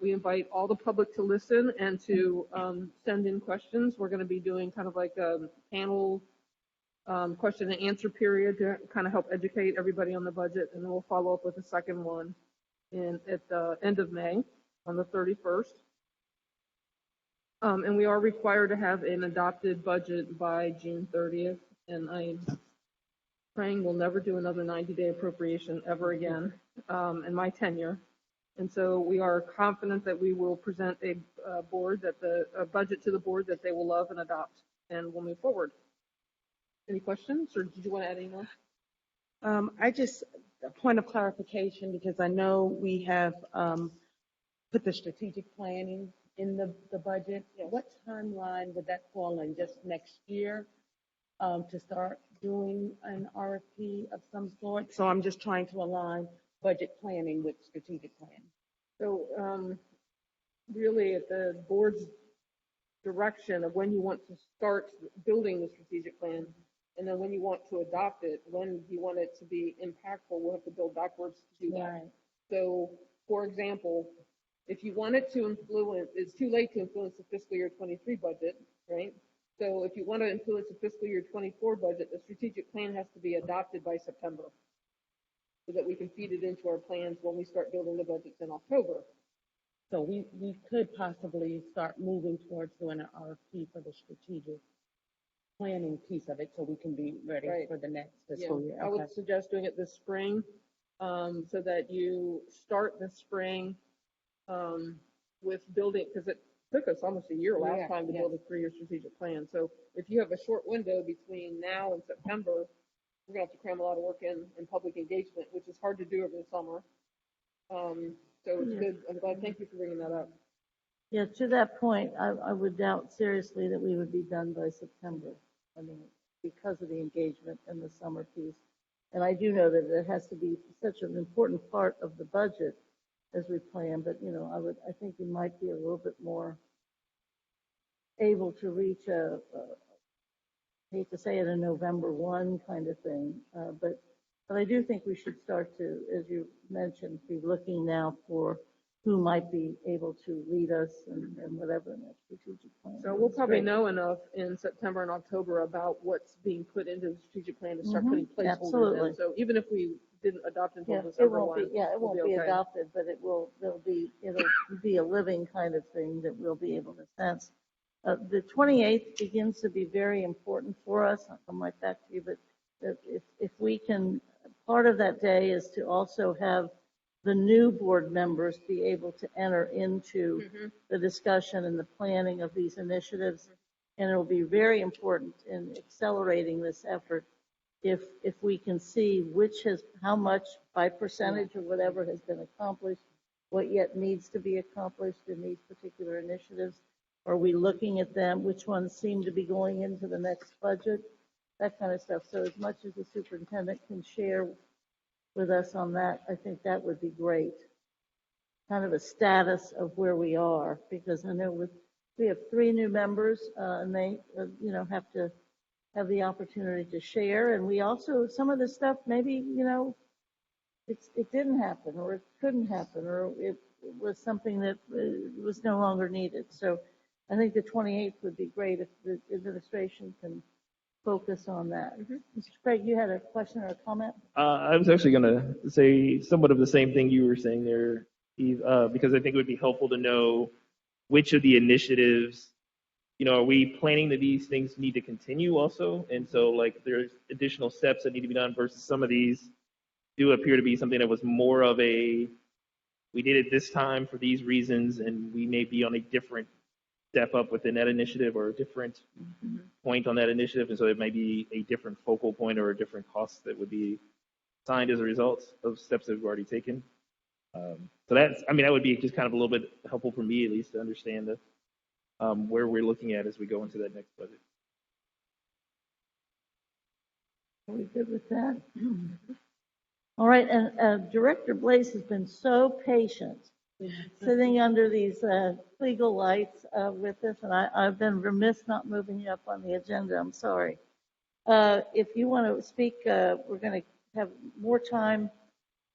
C: We invite all the public to listen and to send in questions. We're going to be doing kind of like a panel question and answer period to kind of help educate everybody on the budget. And then we'll follow up with a second one at the end of May on the 31st. And we are required to have an adopted budget by June 30th. And I'm praying we'll never do another 90-day appropriation ever again in my tenure. And so we are confident that we will present a budget to the board that they will love and adopt, and we'll move forward. Any questions, or did you want to add any more?
I: A point of clarification, because I know we have put the strategic planning in the budget.
C: Yes.
I: What timeline would that fall in? Just next year to start doing an RFP of some sort? So I'm just trying to align budget planning with strategic planning.
C: So really at the board's direction of when you want to start building the strategic plan, and then when you want to adopt it, when you want it to be impactful, we'll have to build backwards to do that.
I: Right.
C: So, for example, if you want it to influence, it's too late to influence the fiscal year 23 budget, right? So if you want to influence the fiscal year 24 budget, the strategic plan has to be adopted by September, so that we can feed it into our plans when we start building the budgets in October.
I: So we could possibly start moving towards doing an RFP for the strategic planning piece of it, so we can be ready for the next fiscal year.
C: I would suggest doing it this spring, so that you start the spring with building, because it took us almost a year last time to build a 3-year strategic plan. So if you have a short window between now and September, we're going to have to cram a lot of work in public engagement, which is hard to do over the summer. So it's good. I'm glad. Thank you for bringing that up.
A: Yeah, to that point, I would doubt seriously that we would be done by September. I mean, because of the engagement and the summer piece. And I do know that it has to be such an important part of the budget as we plan, but, I think we might be a little bit more able to reach hate to say it, a November 1 kind of thing. But I do think we should start to, as you mentioned, be looking now for who might be able to lead us and whatever in that strategic plan.
C: So we'll
A: That's
C: probably
A: great.
C: know enough in September and October about what's being put into the strategic plan to start putting placeholders
A: absolutely.
C: in. So even if we didn't adopt until
A: Yeah, it
C: December
A: won't
C: 1,
A: be, it
C: we'll
A: won't be
C: okay.
A: adopted, but it'll be a living kind of thing that we'll be able to sense. The 28th begins to be very important for us. I'll come right back to you, but if we can, part of that day is to also have the new board members be able to enter into the discussion and the planning of these initiatives. And it'll be very important in accelerating this effort if we can see how much by percentage or whatever has been accomplished, what yet needs to be accomplished in these particular initiatives. Are we looking at them? Which ones seem to be going into the next budget? That kind of stuff. So as much as the superintendent can share with us on that, I think that would be great. Kind of a status of where we are, because I know we have 3 new members, and they, have to have the opportunity to share. And we also, some of the stuff, maybe, it didn't happen, or it couldn't happen, or it was something that was no longer needed. So I think the 28th would be great if the administration can focus on that. Mr. Craig, you had a question or a comment?
D: I was actually going to say somewhat of the same thing you were saying there, Eve, because I think it would be helpful to know which of the initiatives, are we planning that these things need to continue also? And so, like, there's additional steps that need to be done versus some of these do appear to be something that was more of we did it this time for these reasons, and we may be on a different step up within that initiative or a different point on that initiative. And so it may be a different focal point or a different cost that would be signed as a result of steps that we've already taken. So that would be just kind of a little bit helpful for me, at least, to understand where we're looking at as we go into that next budget.
A: Are we good with that? All right, and Director Blaze has been so patient, sitting under these legal lights with us, and I've been remiss not moving you up on the agenda. I'm sorry. If you want to speak, we're going to have more time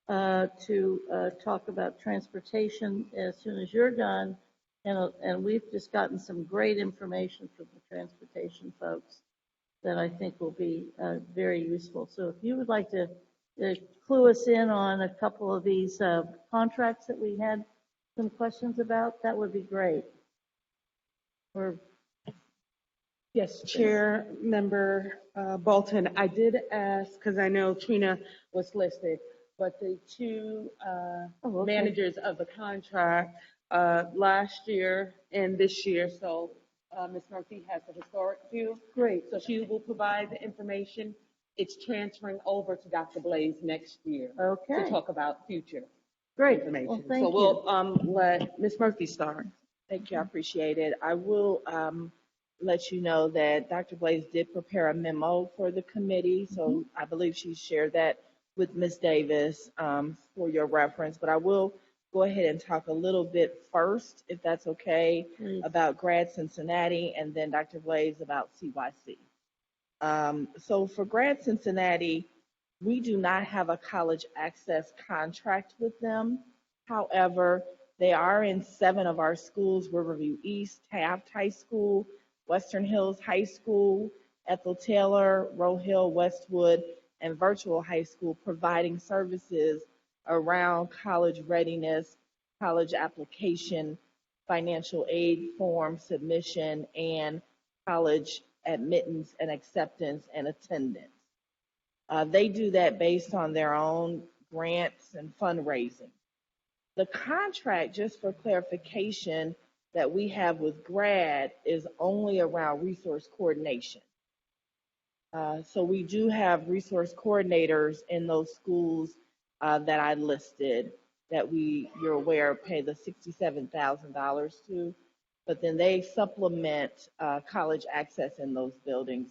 A: to talk about transportation as soon as you're done, and we've just gotten some great information from the transportation folks that I think will be very useful. So if you would like to clue us in on a couple of these contracts that we had some questions about, that would be great.
I: Yes, Chair Member Bolton, I did ask, because I know Trina was listed, but the 2 managers of the contract last year and this year, so Ms. Murphy has a historic view.
A: Great.
I: So she will provide the information. It's transferring over to Dr. Blaze next year
A: Okay.
I: to talk about future
A: Great.
I: information.
A: Well, thank
I: so we'll let Ms. Murphy start.
J: Thank you, I appreciate it. I will let you know that Dr. Blaze did prepare a memo for the committee, so I believe she shared that with Ms. Davis for your reference, but I will go ahead and talk a little bit first, if that's okay, about Grad Cincinnati, and then Dr. Blaze about CYC. So for Grad Cincinnati, we do not have a college access contract with them. However, they are in 7 of our schools: Riverview East, Taft High School, Western Hills High School, Ethel Taylor, Roe Hill, Westwood, and Virtual High School, providing services around college readiness, college application, financial aid form submission, and college admittance and acceptance and attendance. They do that based on their own grants and fundraising. The contract, just for clarification, that we have with GRAD is only around resource coordination. So we do have resource coordinators in those schools that I listed that you're aware, pay the $67,000 to, but then they supplement college access in those buildings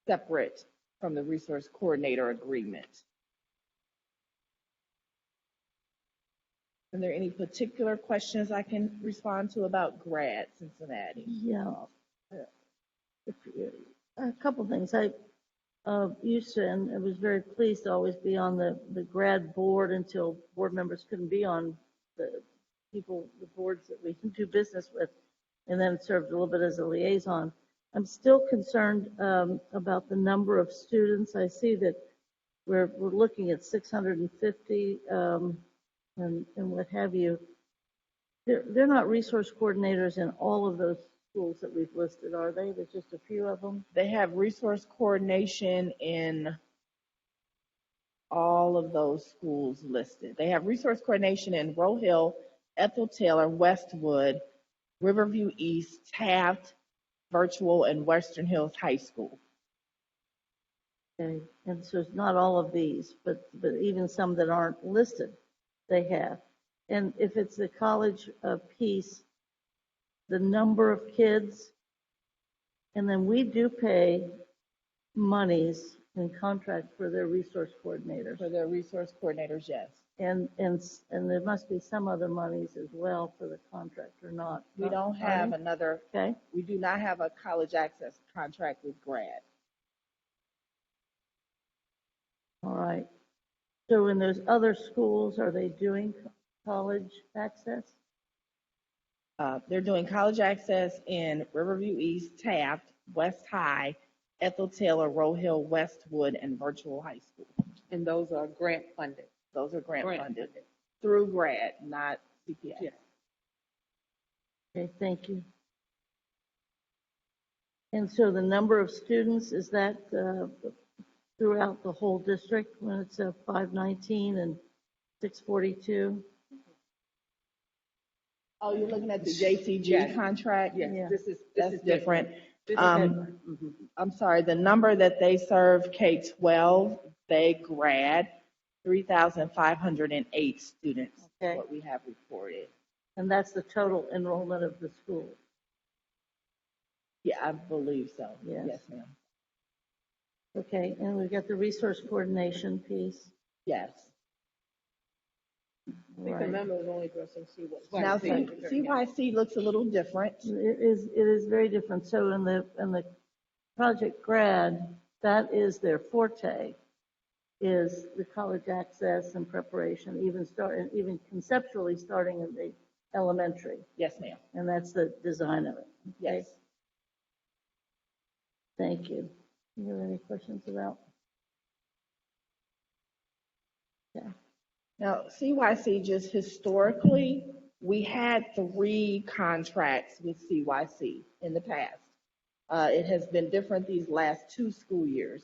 J: separate from the resource coordinator agreement. Are there any particular questions I can respond to about grad Cincinnati?
A: Yeah. A couple things. I used to, and I was very pleased to always be on the grad board until board members couldn't be on the boards that we do business with, and then served a little bit as a liaison. I'm still concerned about the number of students. I see that we're looking at 650 and what have you. They're not resource coordinators in all of those schools that we've listed, are they? There's just a few of them?
J: They have resource coordination in all of those schools listed. They have resource coordination in Roe Hill, Ethel Taylor, Westwood, Riverview East, Taft, Virtual, and Western Hills High School.
A: Okay, and so it's not all of these, but even some that aren't listed, they have. And if it's the college piece, the number of kids, and then we do pay monies in contract for their resource coordinators.
J: For their resource coordinators, yes.
A: And there must be some other monies as well for the contract or not.
J: We don't have another,
A: Okay,
J: we do not have a college access contract with grad.
A: all right. So in those other schools, are they doing college access?
J: They're doing college access in Riverview East, Taft, West High, Ethel Taylor, Roe Hill, Westwood, and Virtual High School.
I: And those are grant funded.
J: Those are grant funded through grad, not CPS.
I: Yeah.
A: Okay, thank you. And so the number of students, is that throughout the whole district when it's 519 and 642?
J: Oh, you're looking at the JCG contract?
I: Yes,
A: Yeah.
J: That's different.
I: This is different.
J: I'm sorry, the number that they serve K-12, they grad, 3,508 students,
A: Okay.
J: what we have reported.
A: And that's the total enrollment of the school.
J: Yeah, I believe so.
A: Yes.
J: Yes, ma'am.
A: Okay, and we've got the resource coordination piece.
J: Yes.
C: I think the
A: Right.
C: memo is only addressing CYC.
J: Now, CYC looks a little different.
A: It is very different. So in the project grad, that is their forte, is the college access and preparation, even conceptually starting in the elementary,
J: Yes, ma'am.
A: and that's the design of it. Okay?
J: Yes.
A: Thank you. Do you have any questions about? Yeah.
J: Now, CYC, just historically, we had 3 contracts with CYC in the past. It has been different these last 2 school years.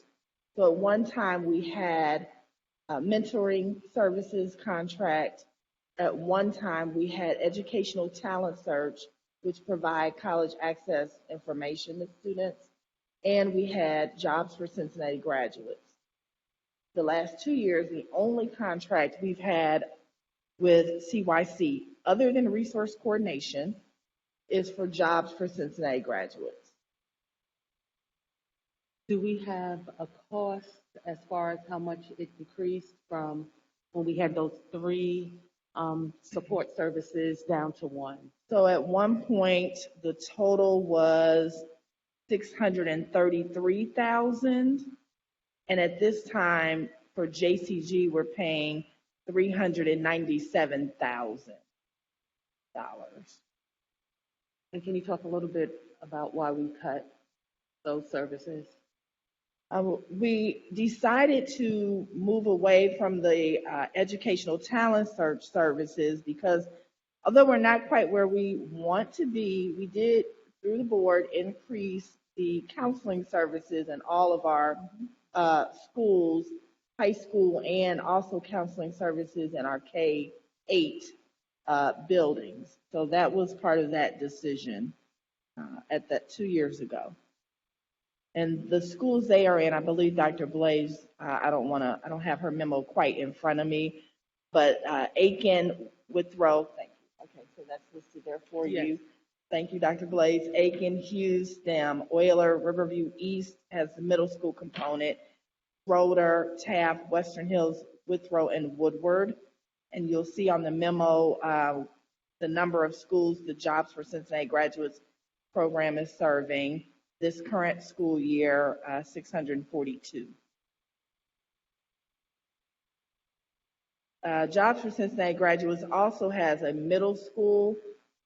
J: So at one time, we had a mentoring services contract. At one time, we had educational talent search, which provide college access information to students. And we had jobs for Cincinnati graduates. The last 2 years, the only contract we've had with CYC, other than resource coordination, is for jobs for Cincinnati graduates.
I: Do we have a cost as far as how much it decreased from when we had those 3 support services down to 1?
J: So at one point, the total was $633,000. And at this time, for JCG, we're paying $397,000.
I: And can you talk a little bit about why we cut those services?
J: We decided to move away from the educational talent search services because although we're not quite where we want to be, we did, through the board, increase the counseling services in all of our schools, high school, and also counseling services in our K-8 buildings. So that was part of that decision at that 2 years ago. And the schools they are in, I believe Dr. Blaze, I don't have her memo quite in front of me, but Aiken, Withrow, thank you. Okay, so that's listed there for you. Thank you, Dr. Blaze. Aiken, Hughes, STEM, Euler, Riverview East has the middle school component. Schroeder, Taft, Western Hills, Withrow, and Woodward. And you'll see on the memo the number of schools the Jobs for Cincinnati Graduates program is serving. This current school year, 642. Jobs for Cincinnati Graduates also has a middle school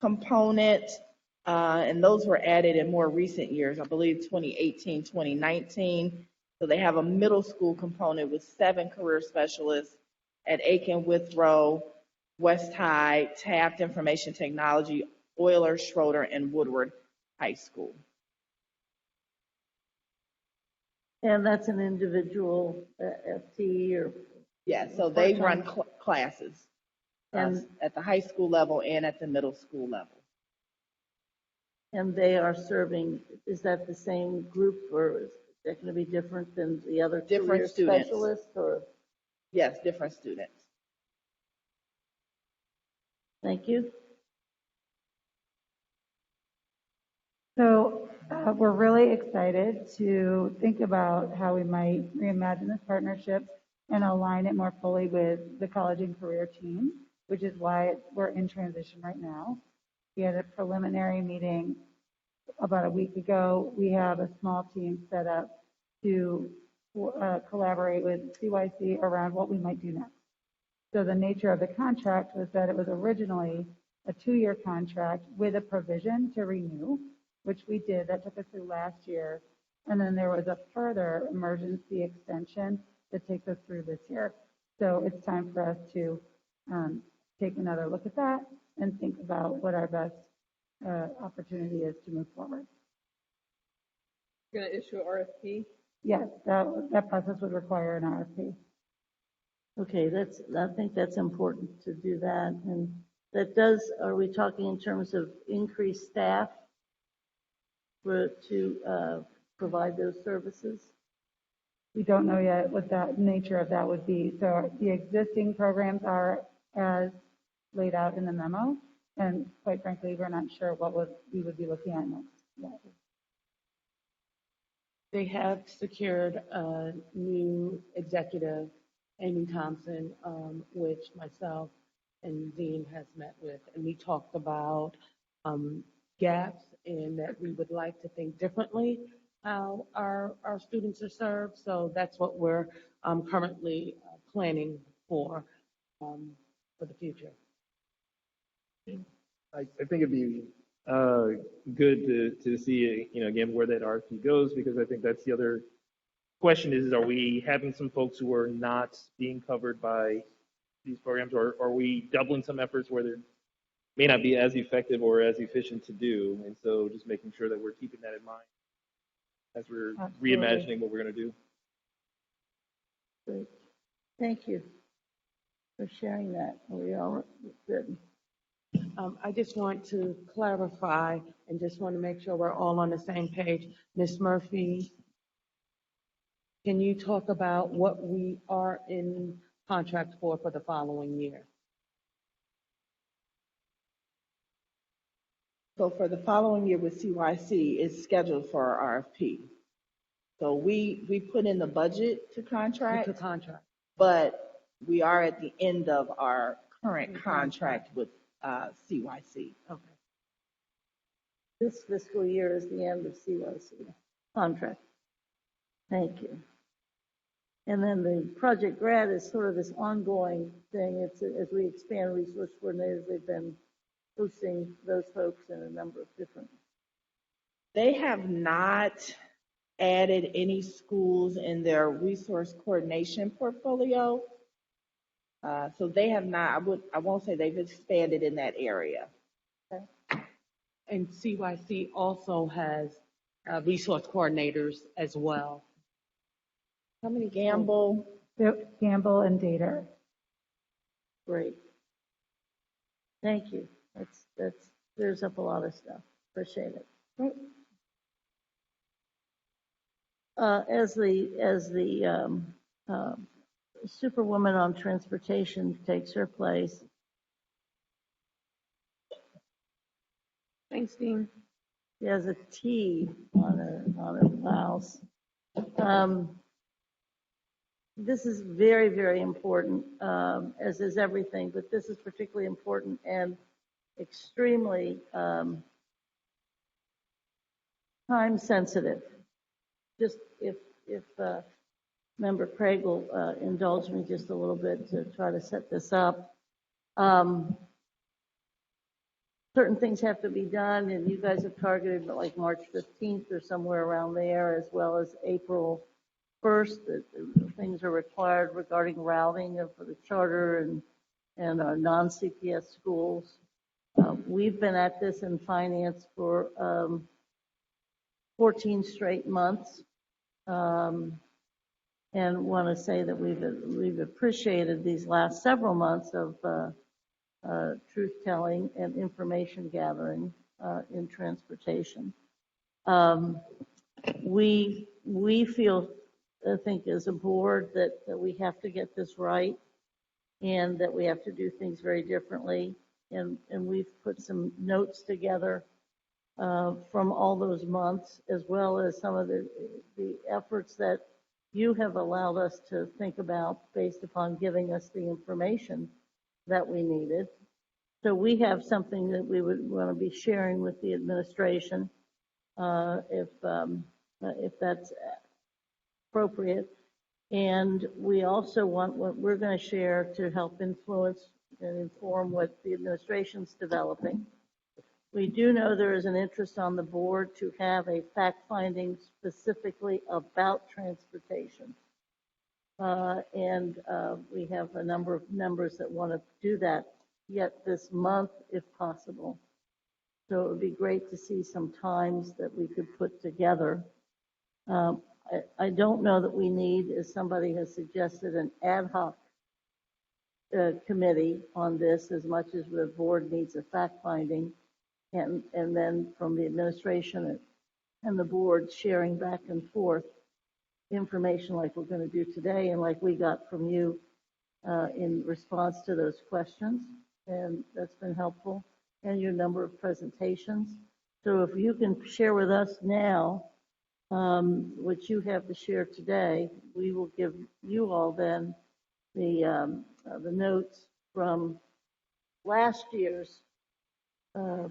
J: component, and those were added in more recent years, I believe 2018, 2019. So they have a middle school component with 7 career specialists at Aiken, Withrow, West High, Taft Information Technology, Euler, Schroeder, and Woodward High School.
A: And that's an individual FT or?
J: Yeah, so they run
A: part-time?
J: classes
A: And-
J: at the high school level and at the middle school level.
A: And they are serving, is that the same group or is that going to be different than the other
J: Different
A: career
J: students.
A: specialists or?
J: Yes, different students.
A: Thank you.
K: So we're really excited to think about how we might reimagine this partnership and align it more fully with the college and career team, which is why we're in transition right now. We had a preliminary meeting about a week ago. We have a small team set up to collaborate with CYC around what we might do next. So the nature of the contract was that it was originally a 2-year contract with a provision to renew, which we did. That took us through last year. And then there was a further emergency extension that takes us through this year. So it's time for us to take another look at that and think about what our best opportunity is to move forward.
C: Going to issue an RFP.
K: Yes, that process would require an RFP.
A: Okay, I think that's important to do that. And that does, are we talking in terms of increased staff to provide those services?
K: We don't know yet what that nature of that would be. So the existing programs are as laid out in the memo. And quite frankly, we're not sure what we would be looking at next yet.
I: They have secured a new executive, Amy Thompson, which myself and Dean has met with, and we talked about gaps in that we would like to think differently how our students are served. So that's what we're currently planning for the future.
D: I think it'd be good to see, again, where that RFP goes, because I think that's the other question is, are we having some folks who are not being covered by these programs, or are we doubling some efforts where they may not be as effective or as efficient to do? And so just making sure that we're keeping that in mind as we're reimagining what we're going to do.
A: Great. Thank you for sharing that. We all good.
I: I just want to clarify and just want to make sure we're all on the same page. Ms. Murphy, can you talk about what we are in contract for the following year?
J: So for the following year with CYC, it's scheduled for our RFP. So we put in the budget to contract, but we are at the end of our current contract with CYC.
I: Okay.
A: This fiscal year is the end of CYC contract. Thank you. And then the Project Grad is sort of this ongoing thing. It's as we expand resource coordinators, they've been hosting those folks in a number of different.
J: They have not added any schools in their resource coordination portfolio. So they have not, I won't say they've expanded in that area.
I: Okay. And CYC also has resource coordinators as well.
J: How many? Gamble
K: and Data.
A: Great. Thank you. That's clears up a lot of stuff. Appreciate it.
K: Great.
A: As the Superwoman on Transportation takes her place.
C: Thank
A: Weinstein. She has a T on her blouse. This is very, very important, as is everything, but this is particularly important and extremely time sensitive. Just if Member Craig will indulge me just a little bit to try to set this up. Certain things have to be done, and you guys have targeted like March 15th or somewhere around there, as well as April 1st. Things are required regarding routing for the charter and our non-CPS schools. We've been at this in finance for 14 straight months, and want to say that we've appreciated these last several months of truth-telling and information gathering in transportation. We feel, I think, as a board that we have to get this right and that we have to do things very differently. And we've put some notes together from all those months, as well as some of the efforts that you have allowed us to think about based upon giving us the information that we needed. So we have something that we would want to be sharing with the administration, if that's appropriate. And we also want what we're going to share to help influence and inform what the administration's developing. We do know there is an interest on the board to have a fact-finding specifically about transportation. And we have a number of members that want to do that yet this month, if possible. So it would be great to see some times that we could put together. I don't know that we need, as somebody has suggested, an ad hoc committee on this as much as the board needs a fact-finding, and then from the administration and the board sharing back and forth information like we're going to do today and like we got from you in response to those questions. And that's been helpful, and your number of presentations. So if you can share with us now what you have to share today, we will give you all then the notes from last year's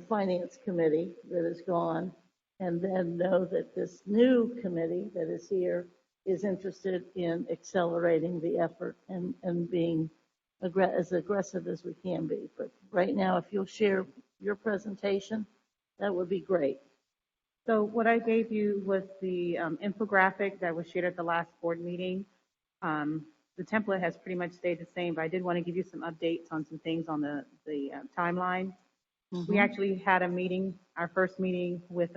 A: finance committee that is gone, and then know that this new committee that is here is interested in accelerating the effort and being as aggressive as we can be. But right now, if you'll share your presentation, that would be great.
L: So what I gave you was the infographic that was shared at the last board meeting. The template has pretty much stayed the same, but I did want to give you some updates on some things on the timeline. We actually had a meeting, our first meeting with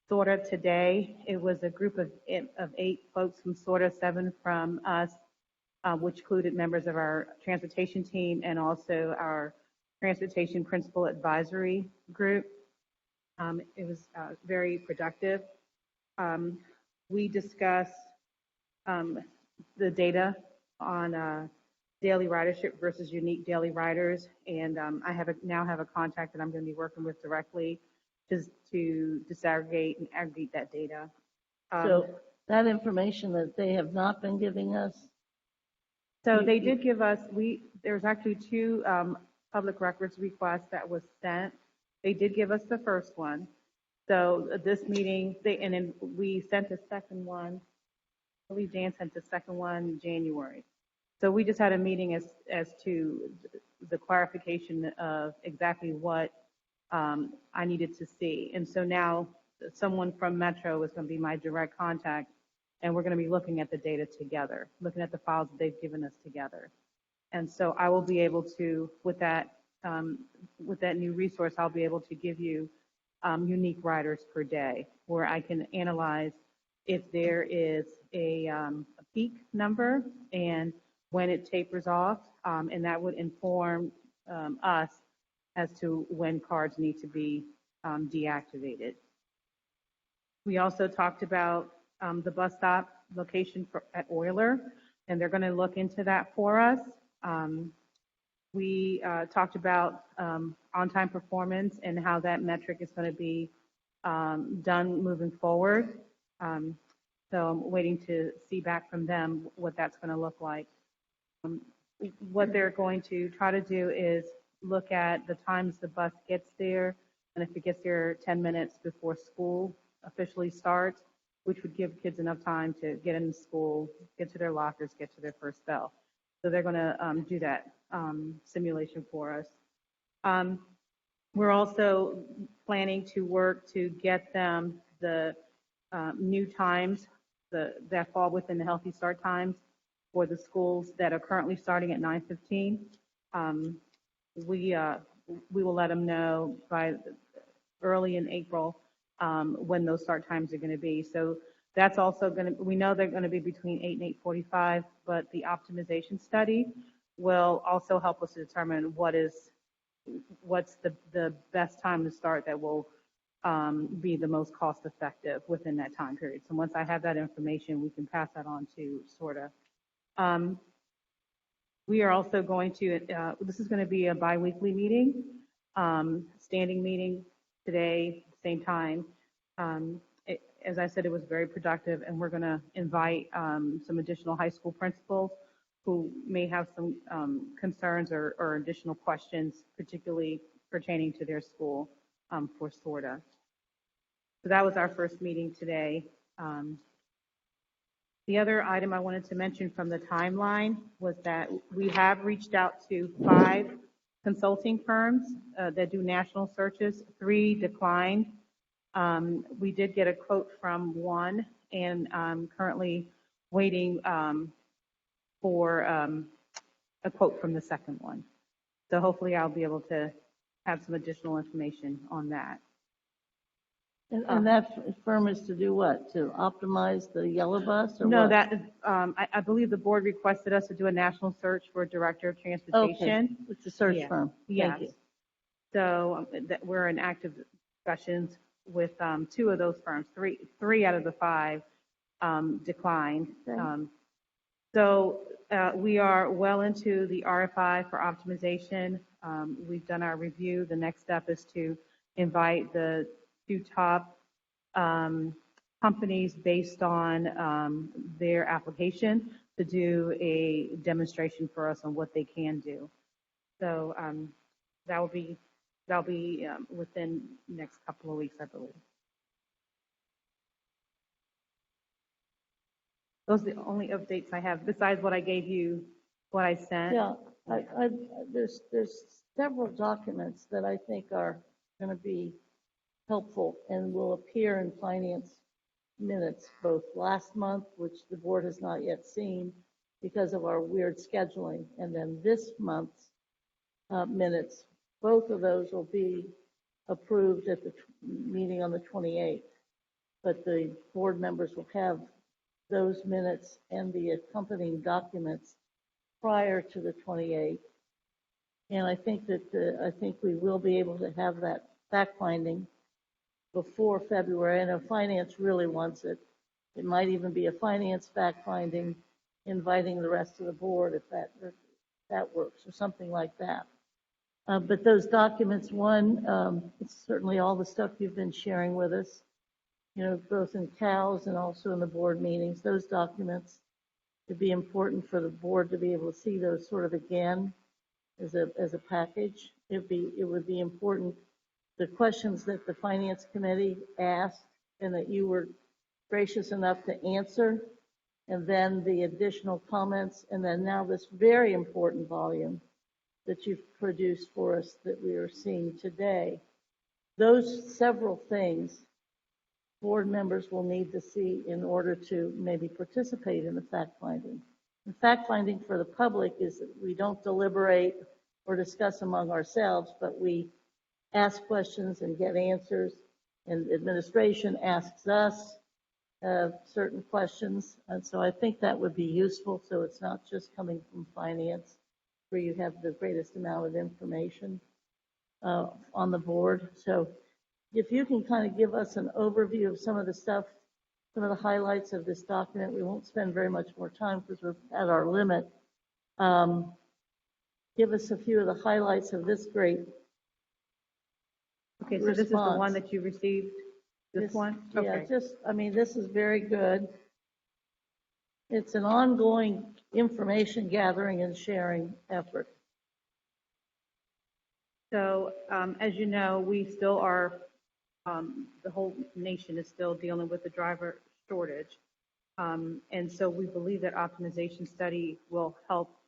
L: SORTA today. It was a group of 8 folks from SORTA, 7 from us, which included members of our transportation team and also our transportation principal advisory group. It was very productive. We discussed the data on daily ridership versus unique daily riders, and I now have a contact that I'm going to be working with directly just to disaggregate and aggregate that data.
A: So that information that they have not been giving us?
L: So they did give us, there's actually 2 public records requests that was sent. They did give us the first one. So this meeting, and then we sent a second one. I believe Dan sent the second one in January. So we just had a meeting as to the clarification of exactly what I needed to see. And so now someone from Metro is going to be my direct contact, and we're going to be looking at the data together, looking at the files that they've given us together. And so I will be able to, with that new resource, I'll be able to give you unique riders per day, where I can analyze if there is a peak number and when it tapers off, and that would inform us as to when cards need to be deactivated. We also talked about the bus stop location at Euler, and they're going to look into that for us. We talked about on-time performance and how that metric is going to be done moving forward. So I'm waiting to see back from them what that's going to look like. What they're going to try to do is look at the times the bus gets there, and if it gets there 10 minutes before school officially starts, which would give kids enough time to get into school, get to their lockers, get to their first bell. So they're going to do that simulation for us. We're also planning to work to get them the new times that fall within the Healthy Start times for the schools that are currently starting at 9:15. We will let them know by early in April when those start times are going to be. So that's also going to, we know they're going to be between 8 and 8:45, but the optimization study will also help us to determine what's the best time to start that will be the most cost effective within that time period. So once I have that information, we can pass that on to SORTA. We are also going to, this is going to be a bi-weekly meeting, standing meeting today, same time. As I said, it was very productive, and we're going to invite some additional high school principals who may have some concerns or additional questions, particularly pertaining to their school for SORTA. So that was our first meeting today. The other item I wanted to mention from the timeline was that we have reached out to 5 consulting firms that do national searches. 3 declined. We did get a quote from one, and I'm currently waiting for a quote from the second one. So hopefully I'll be able to have some additional information on that.
A: And that firm is to do what? To optimize the yellow bus or
L: No,
A: what?
L: that I believe the board requested us to do a national search for a director of transportation.
A: Okay, it's a search firm.
L: Yes.
A: Thank you.
L: So we're in active discussions with 2 of those firms. 3 out of the 5 declined.
A: Okay.
L: So we are well into the RFI for optimization. We've done our review. The next step is to invite the 2 top companies based on their application to do a demonstration for us on what they can do. So that'll be within the next couple of weeks, I believe. Those are the only updates I have, besides what I gave you, what I sent.
A: Yeah, there's several documents that I think are going to be helpful and will appear in finance minutes, both last month, which the board has not yet seen because of our weird scheduling, and then this month's minutes. Both of those will be approved at the meeting on the 28th, but the board members will have those minutes and the accompanying documents prior to the 28th. And I think we will be able to have that fact finding before February. I know finance really wants it. It might even be a finance fact finding, inviting the rest of the board if that works, or something like that. But those documents, it's certainly all the stuff you've been sharing with us, both in CALs and also in the board meetings. Those documents would be important for the board to be able to see those sort of again as a package. It would be important, the questions that the finance committee asked and that you were gracious enough to answer, and then the additional comments, and then now this very important volume that you've produced for us that we are seeing today. Those several things board members will need to see in order to maybe participate in the fact finding. The fact finding for the public is that we don't deliberate or discuss among ourselves, but we ask questions and get answers, and administration asks us certain questions. And so I think that would be useful, so it's not just coming from finance where you have the greatest amount of information on the board. So if you can kind of give us an overview of some of the stuff, some of the highlights of this document. We won't spend very much more time because we're at our limit. give us a few of the highlights of this great
L: Okay, so this is the one
A: response.
L: that you received, this one?
A: Yeah,
L: Okay.
A: this is very good. It's an ongoing information gathering and sharing effort.
L: So, as you know, we still are, the whole nation is still dealing with the driver shortage. And so we believe that optimization study will help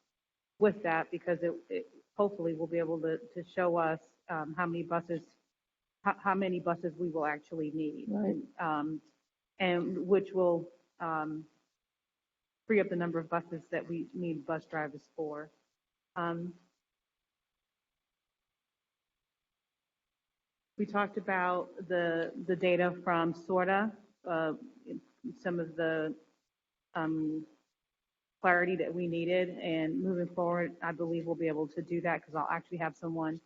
L: with that because it hopefully will be able to show us how many buses we will actually need.
A: Right.
L: And which will free up the number of buses that we need bus drivers for. We talked about the data from SORTA, some of the clarity that we needed, and moving forward, I believe we'll be able to do that because I'll actually have someone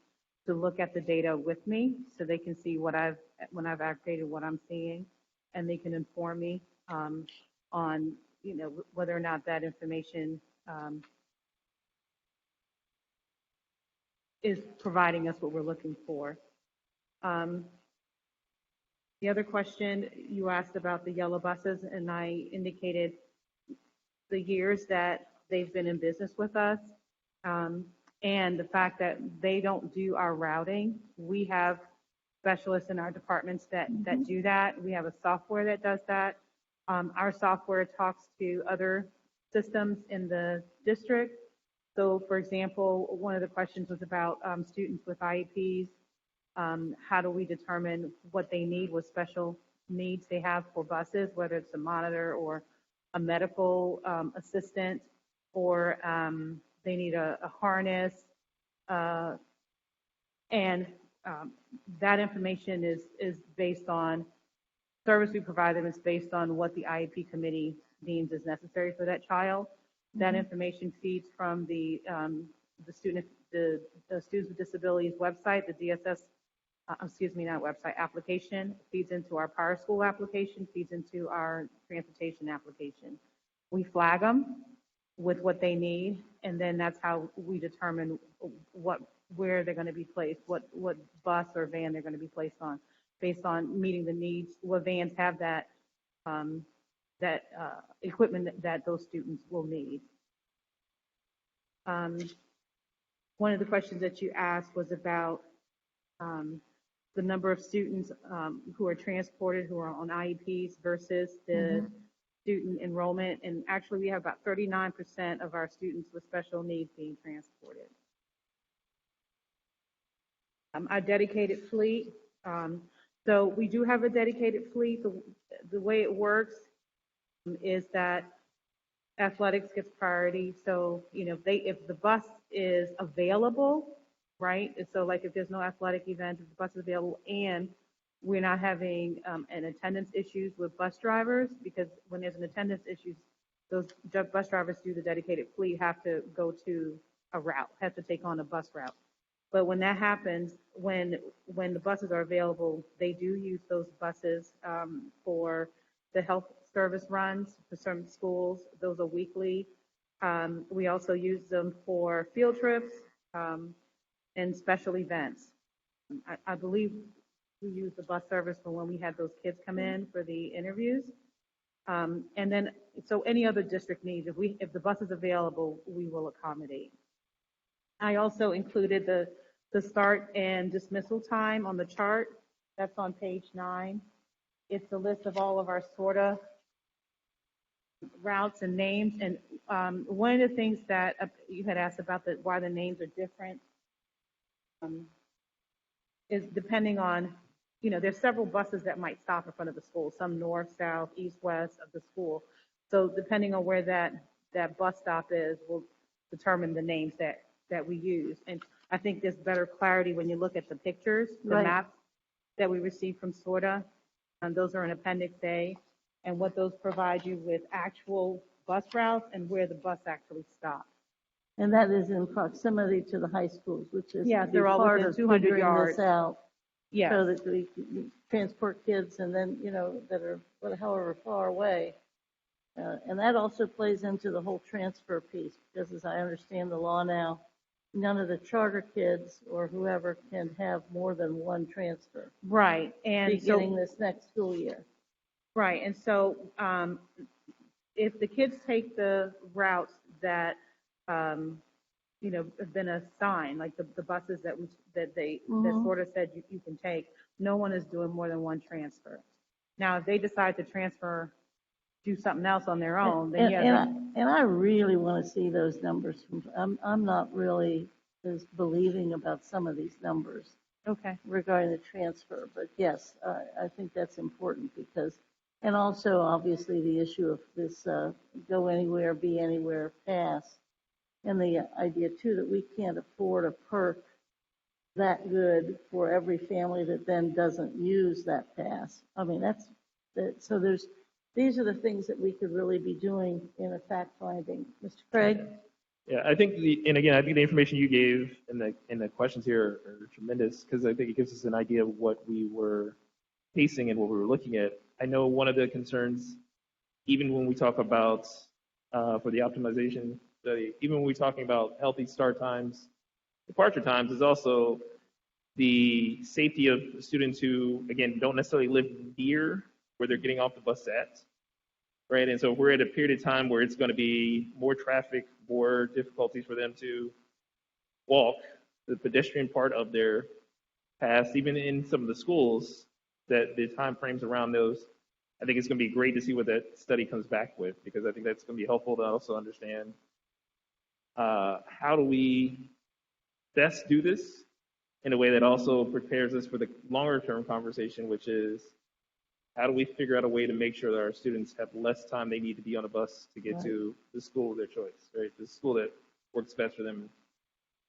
L: to look at the data with me so they can see when I've activated what I'm seeing, and they can inform me on whether or not that information is providing us what we're looking for. The other question you asked about the yellow buses, and I indicated the years that they've been in business with us, and the fact that they don't do our routing. We have specialists in our departments that do that. We have a software that does that. Our software talks to other systems in the district. So, for example, one of the questions was about students with IEPs. How do we determine what they need, what special needs they have for buses, whether it's a monitor or a medical assistant, or they need a harness. And that information is based on service we provide them. It's based on what the IEP committee deems is necessary for that child. That information feeds from the students with disabilities website, the DSS, not website, application, feeds into our Power School application, feeds into our transportation application. We flag them with what they need, and then that's how we determine where they're going to be placed, what bus or van they're going to be placed on, based on meeting the needs. What vans have that equipment that those students will need. One of the questions that you asked was about the number of students who are transported, who are on IEPs versus the student enrollment. And actually, we have about 39% of our students with special needs being transported. Our dedicated fleet. So we do have a dedicated fleet. The way it works is that athletics gets priority. So, if the bus is available, right? So like if there's no athletic event, if the bus is available and we're not having an attendance issues with bus drivers, because when there's an attendance issues, those bus drivers through the dedicated fleet have to go to a route, have to take on a bus route. But when that happens, when the buses are available, they do use those buses for the health service runs for certain schools. Those are weekly. We also use them for field trips and special events. I believe we use the bus service for when we had those kids come in for the interviews. And then, so any other district needs, if the bus is available, we will accommodate. I also included the start and dismissal time on the chart. That's on page 9. It's a list of all of our SORTA routes and names. And one of the things that you had asked about why the names are different is depending on, there's several buses that might stop in front of the school, some north, south, east, west of the school. So depending on where that bus stop is will determine the names that we use. And I think there's better clarity when you look at the pictures, the maps that we received from SORTA. And those are in Appendix A. And what those provide you with actual bus routes and where the bus actually stops.
A: And that is in proximity to the high schools, which is
L: they're all
A: part
L: within
A: of
L: 200
A: figuring
L: yards.
A: this out.
L: Yes.
A: So that we transport kids and then, that are however far away. And that also plays into the whole transfer piece, because as I understand the law now, none of the charter kids or whoever can have more than one transfer
L: Right, and
A: beginning
L: so,
A: this next school year.
L: right, and so, if the kids take the routes that, have been assigned, like the buses that that sort of said you can take, no one is doing more than one transfer. Now, if they decide to transfer, do something else on their own, then yeah.
A: And I really want to see those numbers. I'm not really as believing about some of these numbers
L: Okay.
A: regarding the transfer, but yes, I think that's important because, and also obviously the issue of this go anywhere, be anywhere pass, and the idea too that we can't afford a perk that good for every family that then doesn't use that pass. I mean, so these are the things that we could really be doing in a fact finding. Mr. Craig?
D: Yeah, I think and again, I think the information you gave in the questions here are tremendous because I think it gives us an idea of what we were facing and what we were looking at. I know one of the concerns, even when we talk about for the optimization study, even when we're talking about healthy start times, departure times, is also the safety of students who, again, don't necessarily live near where they're getting off the bus at, right? And so if we're at a period of time where it's going to be more traffic, more difficulties for them to walk the pedestrian part of their path, even in some of the schools, that the time frames around those, I think it's going to be great to see what that study comes back with, because I think that's going to be helpful to also understand how do we best do this in a way that also prepares us for the longer term conversation, which is how do we figure out a way to make sure that our students have less time they need to be on a bus to get to the school of their choice, right? The school that works best for them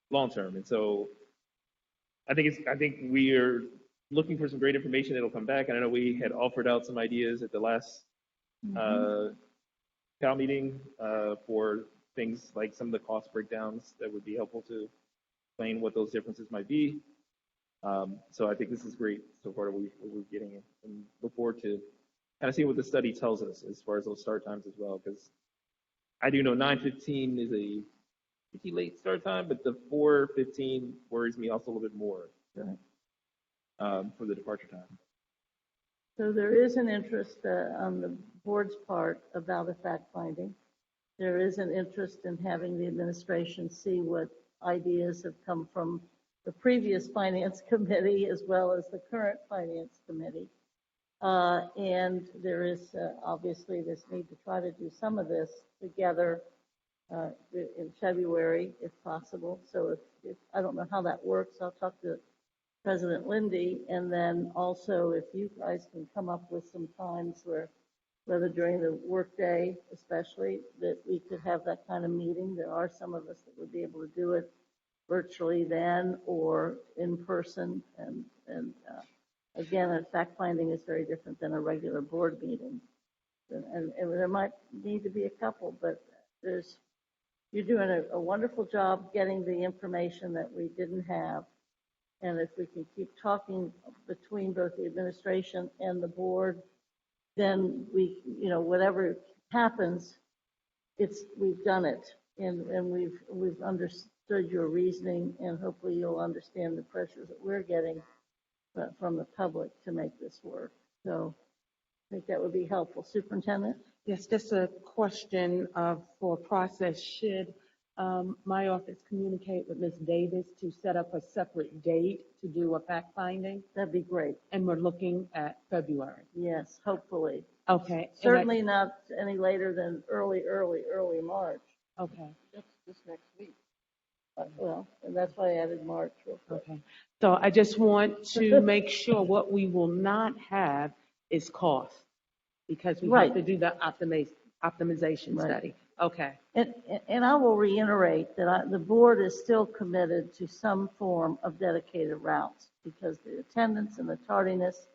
D: long term. And so I think we are looking for some great information that'll come back. And I know we had offered out some ideas at the last Cal meeting for things like some of the cost breakdowns that would be helpful to explain what those differences might be. So I think this is great so far what we're getting, and look forward to kind of seeing what the study tells us as far as those start times as well, because I do know 9:15 is a pretty late start time, but the 4:15 worries me also a little bit more for the departure time.
A: So there is an interest on the board's part about a fact finding. There is an interest in having the administration see what ideas have come from the previous finance committee as well as the current finance committee. And there is obviously this need to try to do some of this together in February if possible. So if I don't know how that works, I'll talk to President Lindy, and then also if you guys can come up with some times whether during the workday especially, that we could have that kind of meeting. There are some of us that would be able to do it virtually then or in person. And again, a fact finding is very different than a regular board meeting. And there might need to be a couple, but you're doing a wonderful job getting the information that we didn't have. And if we can keep talking between both the administration and the board, then whatever happens, we've done it, and we've understood your reasoning, and hopefully you'll understand the pressures that we're getting from the public to make this work. So I think that would be helpful. Superintendent?
I: Yes, just a question for process. Should my office communicate with Ms. Davis to set up a separate date to do a fact finding?
A: That'd be great.
I: And we're looking at February.
A: Yes, hopefully.
I: Okay.
A: Certainly not any later than early March.
I: Okay.
A: Just next week. Well, and that's why I added March real quick.
I: Okay. So I just want to make sure what we will not have is cost, because we have to do the optimization study. Okay.
A: And I will reiterate that the board is still committed to some form of dedicated routes, because the attendance and the tardiness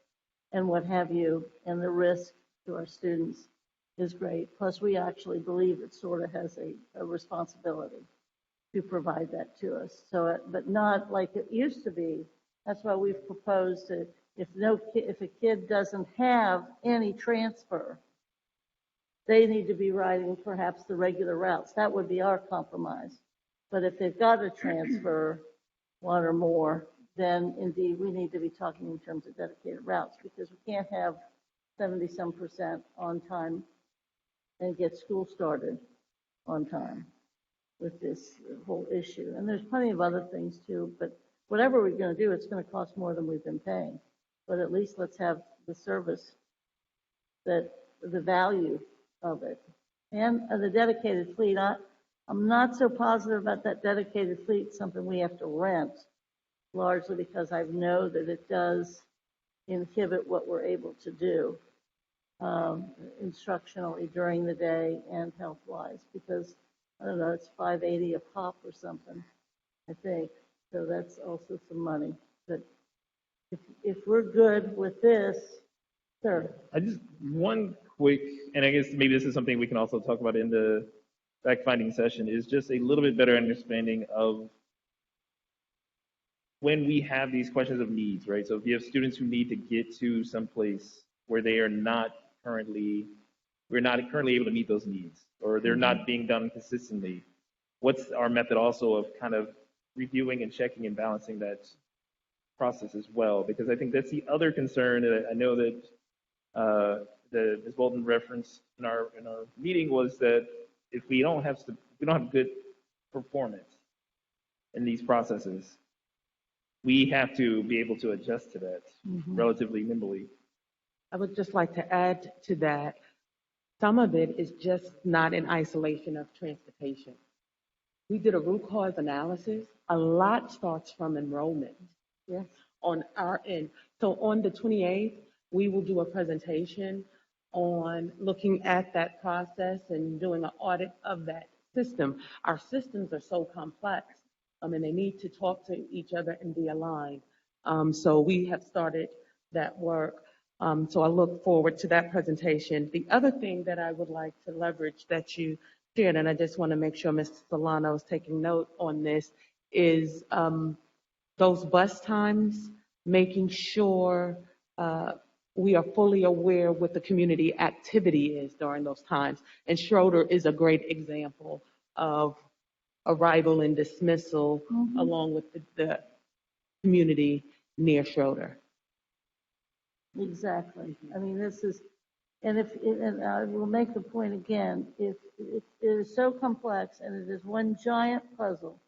A: and what have you and the risk to our students is great. Plus, we actually believe it sort of has a responsibility to provide that to us. So, but not like it used to be. That's why we've proposed that if a kid doesn't have any transfer, they need to be riding perhaps the regular routes. That would be our compromise. But if they've got to transfer one or more, then indeed we need to be talking in terms of dedicated routes, because we can't have 70-some% on time and get school started on time with this whole issue. And there's plenty of other things too, but whatever we're going to do, it's going to cost more than we've been paying. But at least let's have the service, that the value of it. And the dedicated fleet, I'm not so positive about that dedicated fleet, something we have to rent, largely because I know that it does inhibit what we're able to do instructionally during the day and health-wise, because, I don't know, it's $5.80 a pop or something, I think. So that's also some money. But if we're good with this, sir.
D: I just, one quick, and I guess maybe this is something we can also talk about in the fact-finding session, is just a little bit better understanding of when we have these questions of needs, right? So if you have students who need to get to some place where they are not currently, we're not currently able to meet those needs, or they're not being done consistently, what's our method also of kind of reviewing and checking and balancing that process as well? Because I think that's the other concern that I know that Ms. Bolton referenced in our meeting, was that if we don't have good performance in these processes, we have to be able to adjust to that relatively nimbly.
I: I would just like to add to that, some of it is just not in isolation of transportation. We did a root cause analysis. A lot starts from enrollment.
A: Yes.
I: On our end. So on the 28th, we will do a presentation on looking at that process and doing an audit of that system. Our systems are so complex, and they need to talk to each other and be aligned. So we have started that work. So I look forward to that presentation. The other thing that I would like to leverage that you shared, and I just want to make sure Mr. Solano is taking note on this, is those bus times, making sure we are fully aware what the community activity is during those times. And Schroeder is a great example of arrival and dismissal along with the community near Schroeder.
A: Exactly. I mean, this is, and I will make the point again, if it is so complex and it is one giant puzzle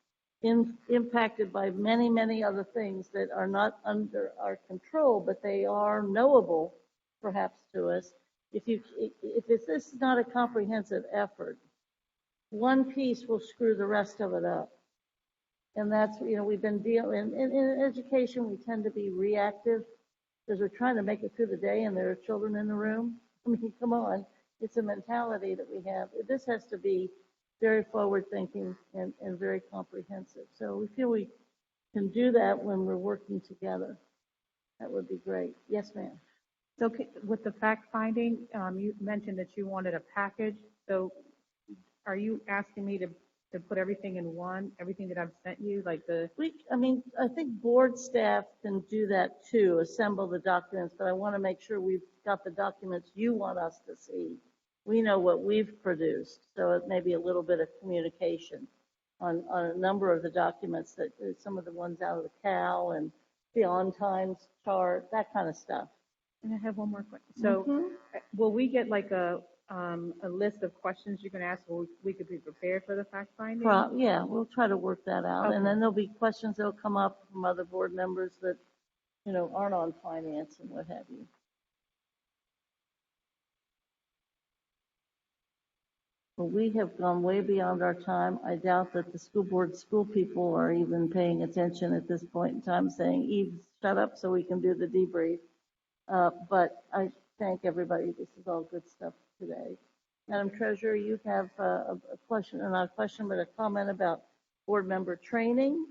A: impacted by many, many other things that are not under our control, but they are knowable, perhaps, to us. If this is not a comprehensive effort, one piece will screw the rest of it up. And that's, we've been dealing, in education, we tend to be reactive because we're trying to make it through the day and there are children in the room. I mean, come on, it's a mentality that we have. This has to be very forward-thinking and very comprehensive. So we feel we can do that when we're working together. That would be great. Yes, ma'am.
L: So with the fact finding, you mentioned that you wanted a package. So are you asking me to put everything in one, everything that I've sent you, like the?
A: I think board staff can do that too, assemble the documents, but I want to make sure we've got the documents you want us to see. We know what we've produced, so it may be a little bit of communication on a number of the documents, that some of the ones out of the Cal and the on-time chart, that kind of stuff.
L: And I have one more question. So will we get like a list of questions you can ask so we could be prepared for the fact finding?
A: Yeah, we'll try to work that out. Okay. And then there'll be questions that'll come up from other board members that, aren't on finance and what have you. Well, we have gone way beyond our time. I doubt that the school people are even paying attention at this point in time, saying, Eve, shut up so we can do the debrief. But I thank everybody. This is all good stuff today. Madam Treasurer, you have a question, not a question, but a comment about board member training.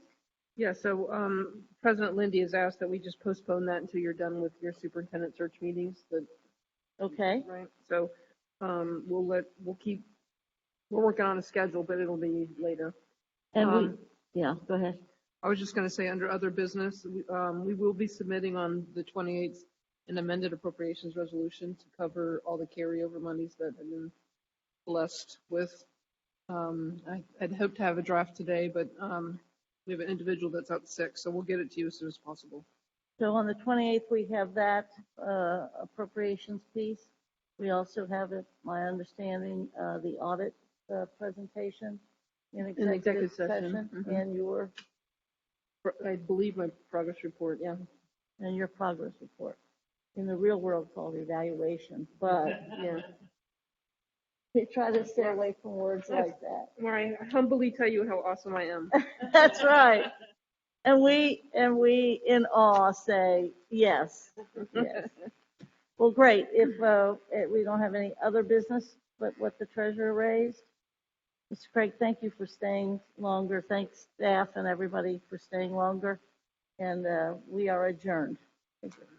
C: Yeah, so President Lindy has asked that we just postpone that until you're done with your superintendent search meetings.
A: Okay.
C: Right. So we're working on a schedule, but it'll be later.
A: And go ahead.
C: I was just going to say, under other business, we will be submitting on the 28th an amended appropriations resolution to cover all the carryover monies that have been blessed with I'd hoped to have a draft today, but we have an individual that's out sick, so we'll get it to you as soon as possible.
A: So on the 28th, we have that appropriations piece. We also have, it, my understanding, the audit presentation in executive session,
C: Mhm.
A: and your
C: I believe my progress report, yeah.
A: progress report. In the real world, called evaluation, but
C: Yeah.
A: we try to stay away from words like that.
C: Where I humbly tell you how awesome I am.
A: That's right. And we in awe say yes, yes. Well, great. If we don't have any other business but what the treasurer raised, Mr. Craig, thank you for staying longer. Thanks staff and everybody for staying longer. And we are adjourned. Thank you.